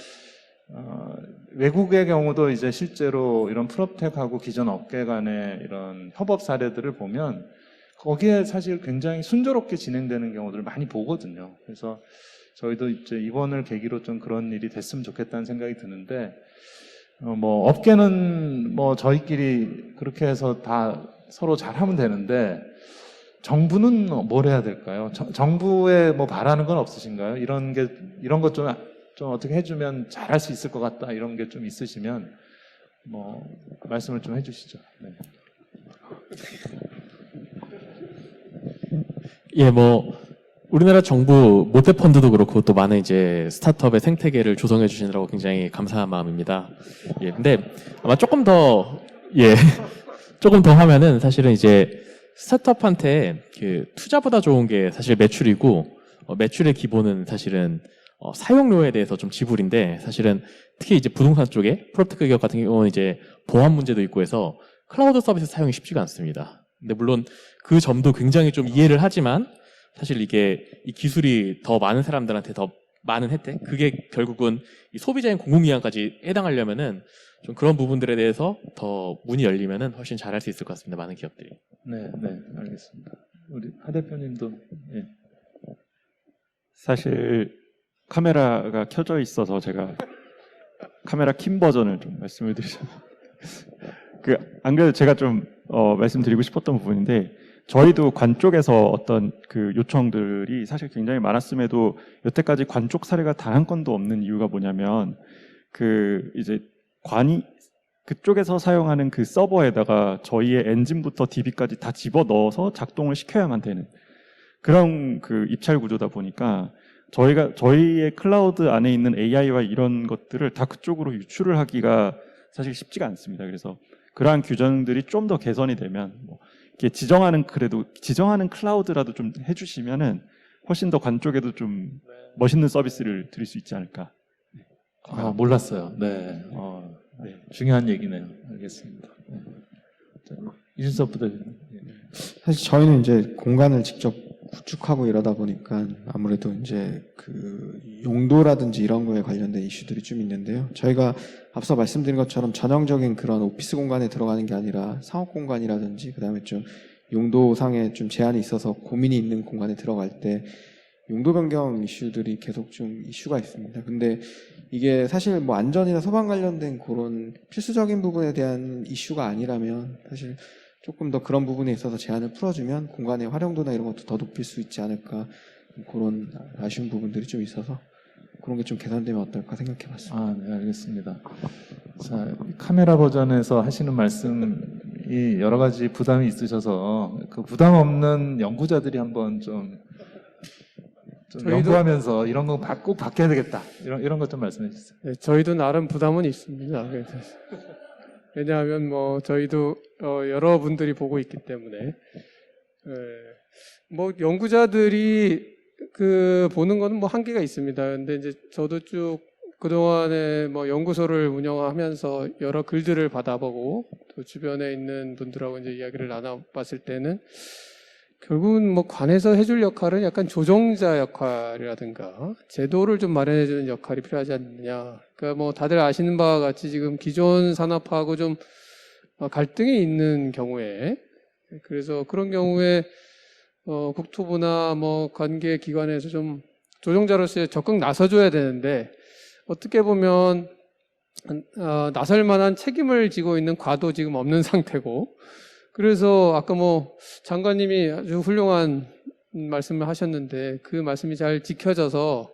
외국의 경우도 이제 실제로 이런 프롭텍하고 기존 업계 간의 이런 협업 사례들을 보면 거기에 사실 굉장히 순조롭게 진행되는 경우들을 많이 보거든요. 그래서 저희도 이제 이번을 계기로 좀 그런 일이 됐으면 좋겠다는 생각이 드는데, 업계는 저희끼리 그렇게 해서 다 서로 잘하면 되는데, 정부는 뭘 해야 될까요? 정부에 바라는 건 없으신가요? 이런 것 좀 어떻게 해주면 잘할 수 있을 것 같다, 이런 게 좀 있으시면, 말씀을 좀 해주시죠. 네. 예, 우리나라 정부 모태펀드도 그렇고 또 많은 이제 스타트업의 생태계를 조성해 주시느라고 굉장히 감사한 마음입니다. 예, 근데 아마 조금 더 하면은 사실은 이제 스타트업한테 투자보다 좋은 게 사실 매출이고, 매출의 기본은 사실은 사용료에 대해서 좀 지불인데, 사실은 특히 이제 부동산 쪽에 프로테크 기업 같은 경우는 이제 보안 문제도 있고 해서 클라우드 서비스 사용이 쉽지가 않습니다. 근데 물론 그 점도 굉장히 좀 이해를 하지만, 사실 이게 이 기술이 더 많은 사람들한테 더 많은 혜택, 그게 결국은 이 소비자인 공공기관까지 해당하려면은 좀 그런 부분들에 대해서 더 문이 열리면은 훨씬 잘할 수 있을 것 같습니다. 많은 기업들이. 네, 알겠습니다. 우리 하 대표님도. 예. 사실 카메라가 켜져 있어서 제가 카메라 킨 버전을 좀 말씀을 드리자면, 안 그래도 제가 좀 말씀드리고 싶었던 부분인데, 저희도 관 쪽에서 어떤 그 요청들이 사실 굉장히 많았음에도 여태까지 관 쪽 사례가 단 한 건도 없는 이유가 뭐냐면, 이제 관이 그쪽에서 사용하는 그 서버에다가 저희의 엔진부터 DB까지 다 집어 넣어서 작동을 시켜야만 되는 그런 그 입찰 구조다 보니까, 저희의 클라우드 안에 있는 AI와 이런 것들을 다 그쪽으로 유출을 하기가 사실 쉽지가 않습니다. 그래서 그러한 규정들이 좀 더 개선이 되면, 이렇게 지정하는 클라우드라도 좀 해주시면은 훨씬 더 관 쪽에도 좀 멋있는 서비스를 드릴 수 있지 않을까. 몰랐어요. 네. 네. 중요한 얘기네요. 알겠습니다. 네. 이준석 부대표님. 사실 저희는 이제 공간을 직접 구축하고 이러다 보니까 아무래도 이제 그 용도라든지 이런 거에 관련된 이슈들이 좀 있는데요. 저희가 앞서 말씀드린 것처럼 전형적인 그런 오피스 공간에 들어가는 게 아니라 상업 공간이라든지 그다음에 좀 용도상에 좀 제한이 있어서 고민이 있는 공간에 들어갈 때 용도 변경 이슈들이 계속 좀 이슈가 있습니다. 근데 이게 사실 안전이나 소방 관련된 그런 필수적인 부분에 대한 이슈가 아니라면 사실 조금 더 그런 부분에 있어서 제한을 풀어주면 공간의 활용도나 이런 것도 더 높일 수 있지 않을까, 그런 아쉬운 부분들이 좀 있어서 그런 게 좀 개선되면 어떨까 생각해봤습니다. 네, 알겠습니다. 자, 카메라 버전에서 하시는 말씀이 여러 가지 부담이 있으셔서 그 부담 없는 연구자들이 한번 좀 연구하면서 이런 거 꼭 바뀌어야 되겠다, 이런 것 좀 말씀해 주세요. 네, 저희도 나름 부담은 있습니다. 왜냐하면 저희도 여러분들이 보고 있기 때문에 연구자들이 보는 거는 한계가 있습니다. 근데 이제 저도 쭉 그동안에 뭐 연구소를 운영하면서 여러 글들을 받아보고 또 주변에 있는 분들하고 이제 이야기를 나눠봤을 때는 결국은 뭐 관에서 해줄 역할은 약간 조정자 역할이라든가 제도를 좀 마련해주는 역할이 필요하지 않느냐. 그러니까 뭐 다들 아시는 바와 같이 지금 기존 산업하고 좀 갈등이 있는 경우에 그래서 그런 경우에 국토부나 뭐 관계 기관에서 좀 조정자로서 적극 나서줘야 되는데 어떻게 보면 나설 만한 책임을 지고 있는 과도 지금 없는 상태고 그래서 아까 뭐 장관님이 아주 훌륭한 말씀을 하셨는데 그 말씀이 잘 지켜져서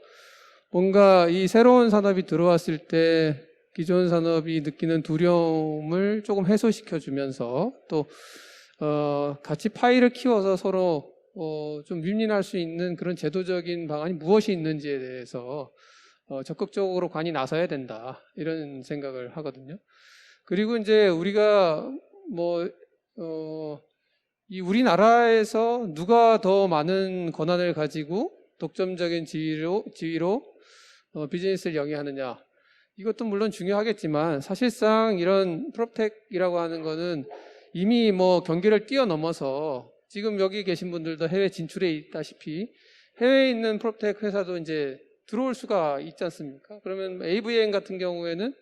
뭔가 이 새로운 산업이 들어왔을 때 기존 산업이 느끼는 두려움을 조금 해소시켜 주면서 또 같이 파이를 키워서 서로 좀 윈윈할 수 있는 그런 제도적인 방안이 무엇이 있는지에 대해서 적극적으로 관이 나서야 된다 이런 생각을 하거든요. 그리고 이제 우리가 뭐 이 우리나라에서 누가 더 많은 권한을 가지고 독점적인 지위로 비즈니스를 영위하느냐 이것도 물론 중요하겠지만 사실상 이런 프롭텍이라고 하는 거는 이미 뭐 경계를 뛰어넘어서 지금 여기 계신 분들도 해외 진출해 있다시피 해외에 있는 프롭텍 회사도 이제 들어올 수가 있지 않습니까? 그러면 AVN 같은 경우에는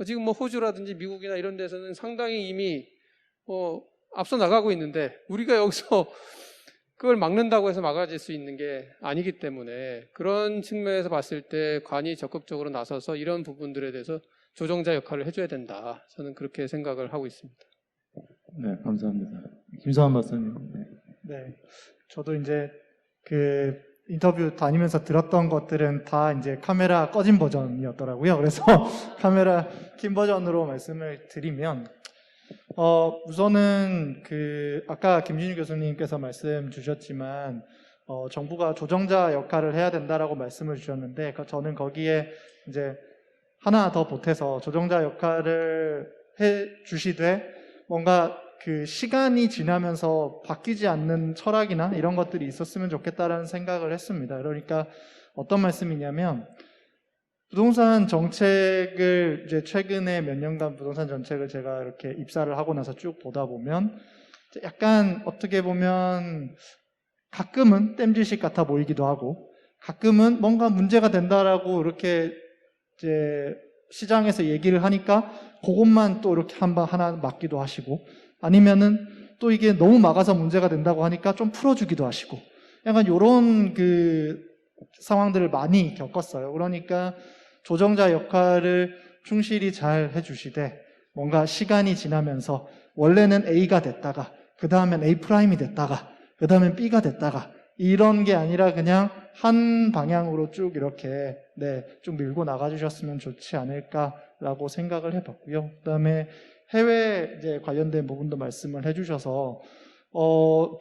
지금 뭐 호주라든지 미국이나 이런 데서는 상당히 이미 앞서 나가고 있는데 우리가 여기서 그걸 막는다고 해서 막아질 수 있는 게 아니기 때문에 그런 측면에서 봤을 때 관이 적극적으로 나서서 이런 부분들에 대해서 조정자 역할을 해줘야 된다. 저는 그렇게 생각을 하고 있습니다. 네, 감사합니다. 김성환 박사님. 네. 네, 저도 이제 그 인터뷰 다니면서 들었던 것들은 다 이제 카메라 꺼진 버전이었더라고요. 그래서 카메라 킨 버전으로 말씀을 드리면, 우선은 아까 김진유 교수님께서 말씀 주셨지만, 정부가 조정자 역할을 해야 된다라고 말씀을 주셨는데, 저는 거기에 이제 하나 더 보태서 조정자 역할을 해 주시되, 뭔가 그 시간이 지나면서 바뀌지 않는 철학이나 이런 것들이 있었으면 좋겠다라는 생각을 했습니다. 그러니까 어떤 말씀이냐면 부동산 정책을 이제 최근에 몇 년간 부동산 정책을 제가 이렇게 입사를 하고 나서 쭉 보다 보면 약간 어떻게 보면 가끔은 땜질식 같아 보이기도 하고 가끔은 뭔가 문제가 된다라고 이렇게 이제 시장에서 얘기를 하니까 그것만 또 이렇게 하나 막기도 하시고 아니면은 또 이게 너무 막아서 문제가 된다고 하니까 좀 풀어주기도 하시고 약간 이런 상황들을 많이 겪었어요. 그러니까 조정자 역할을 충실히 잘 해주시되 뭔가 시간이 지나면서 원래는 A가 됐다가 그 다음엔 A 프라임이 됐다가 그 다음엔 B가 됐다가 이런 게 아니라 그냥 한 방향으로 쭉 이렇게 쭉 밀고 나가주셨으면 좋지 않을까라고 생각을 해봤고요. 그 다음에 해외 이제 관련된 부분도 말씀을 해주셔서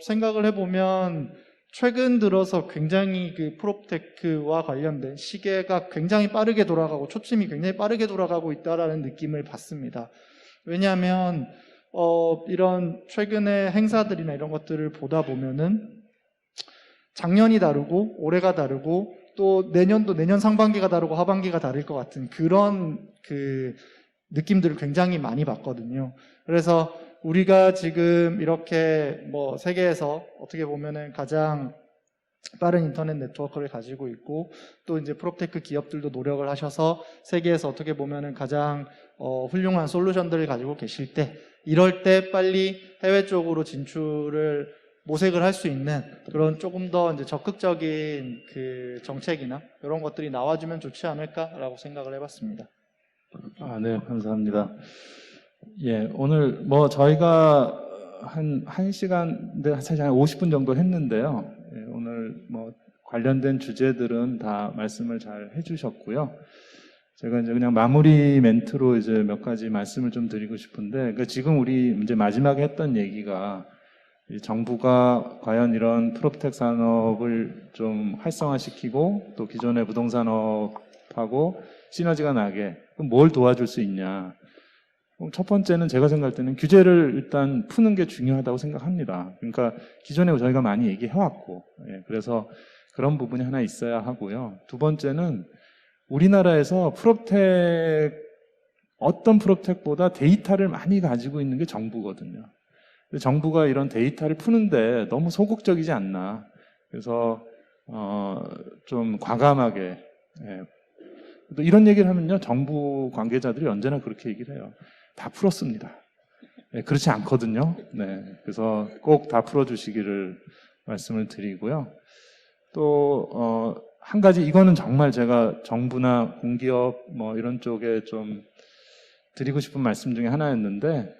생각을 해보면 최근 들어서 굉장히 그 프롭테크와 관련된 시계가 굉장히 빠르게 돌아가고 초점이 굉장히 빠르게 돌아가고 있다라는 느낌을 받습니다. 왜냐하면 이런 최근의 행사들이나 이런 것들을 보다 보면은 작년이 다르고 올해가 다르고 또 내년도 내년 상반기가 다르고 하반기가 다를 것 같은 그런 느낌들을 굉장히 많이 받거든요. 그래서 우리가 지금 이렇게 뭐 세계에서 어떻게 보면은 가장 빠른 인터넷 네트워크를 가지고 있고 또 이제 프롭테크 기업들도 노력을 하셔서 세계에서 어떻게 보면은 가장 훌륭한 솔루션들을 가지고 계실 때 이럴 때 빨리 해외 쪽으로 진출을 모색을 할 수 있는 그런 조금 더 이제 적극적인 정책이나 이런 것들이 나와주면 좋지 않을까라고 생각을 해봤습니다. 네, 감사합니다. 예, 오늘 뭐 저희가 한 1시간, 사실 한 50분 정도 했는데요. 예, 오늘 뭐 관련된 주제들은 다 말씀을 잘 해주셨고요. 제가 이제 그냥 마무리 멘트로 이제 몇 가지 말씀을 좀 드리고 싶은데, 그러니까 지금 우리 이제 마지막에 했던 얘기가 이 정부가 과연 이런 프롭텍 산업을 좀 활성화시키고 또 기존의 부동산업하고 시너지가 나게 그럼 뭘 도와줄 수 있냐. 첫 번째는 제가 생각할 때는 규제를 일단 푸는 게 중요하다고 생각합니다. 그러니까 기존에 저희가 많이 얘기해왔고, 그래서 그런 부분이 하나 있어야 하고요. 두 번째는 우리나라에서 어떤 프롭텍보다 데이터를 많이 가지고 있는 게 정부거든요. 근데 정부가 이런 데이터를 푸는데 너무 소극적이지 않나. 그래서 좀 과감하게, 예. 또 이런 얘기를 하면요, 정부 관계자들이 언제나 그렇게 얘기를 해요. 다 풀었습니다. 네, 그렇지 않거든요. 네, 그래서 꼭 다 풀어주시기를 말씀을 드리고요. 또 한 가지, 이거는 정말 제가 정부나 공기업 뭐 이런 쪽에 좀 드리고 싶은 말씀 중에 하나였는데,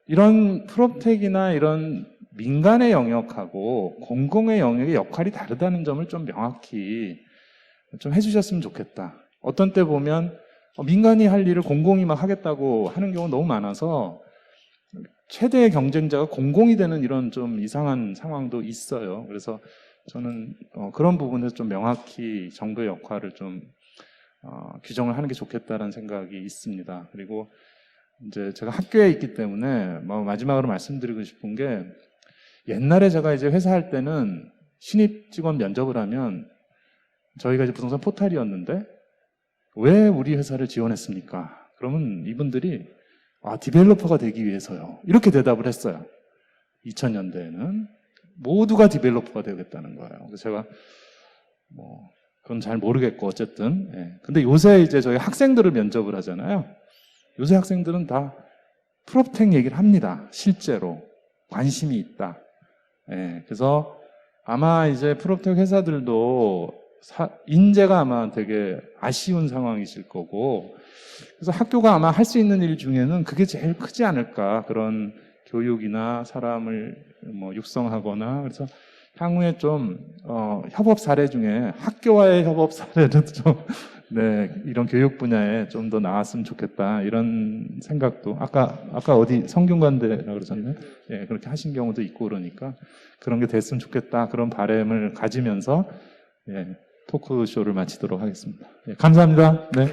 이런 프롭텍이나 이런 민간의 영역하고 공공의 영역의 역할이 다르다는 점을 좀 명확히 좀 해주셨으면 좋겠다. 어떤 때 보면 민간이 할 일을 공공이 막 하겠다고 하는 경우가 너무 많아서 최대의 경쟁자가 공공이 되는 이런 좀 이상한 상황도 있어요. 그래서 저는 그런 부분에서 좀 명확히 정부의 역할을 좀 규정을 하는 게 좋겠다는 생각이 있습니다. 그리고 이제 제가 학교에 있기 때문에 마지막으로 말씀드리고 싶은 게, 옛날에 제가 이제 회사 할 때는 신입 직원 면접을 하면 저희가 이제 부동산 포탈이었는데 왜 우리 회사를 지원했습니까? 그러면 이분들이 디벨로퍼가 되기 위해서요, 이렇게 대답을 했어요. 2000년대에는 모두가 디벨로퍼가 되겠다는 거예요. 그래서 제가 그건 잘 모르겠고 어쨌든, 예. 근데 요새 이제 저희 학생들을 면접을 하잖아요. 요새 학생들은 다 프롭텍 얘기를 합니다. 실제로 관심이 있다. 예. 그래서 아마 이제 프롭텍 회사들도 인재가 아마 되게 아쉬운 상황이실 거고, 그래서 학교가 아마 할 수 있는 일 중에는 그게 제일 크지 않을까. 그런 교육이나 사람을 육성하거나, 그래서 향후에 좀 협업 사례 중에 학교와의 협업 사례도 좀 네, 이런 교육 분야에 좀 더 나왔으면 좋겠다, 이런 생각도 아까 어디 성균관대라고 그러셨나요? 예, 그렇게 하신 경우도 있고, 그러니까 그런 게 됐으면 좋겠다, 그런 바람을 가지면서 예, 토크쇼를 마치도록 하겠습니다. 예, 감사합니다. 네.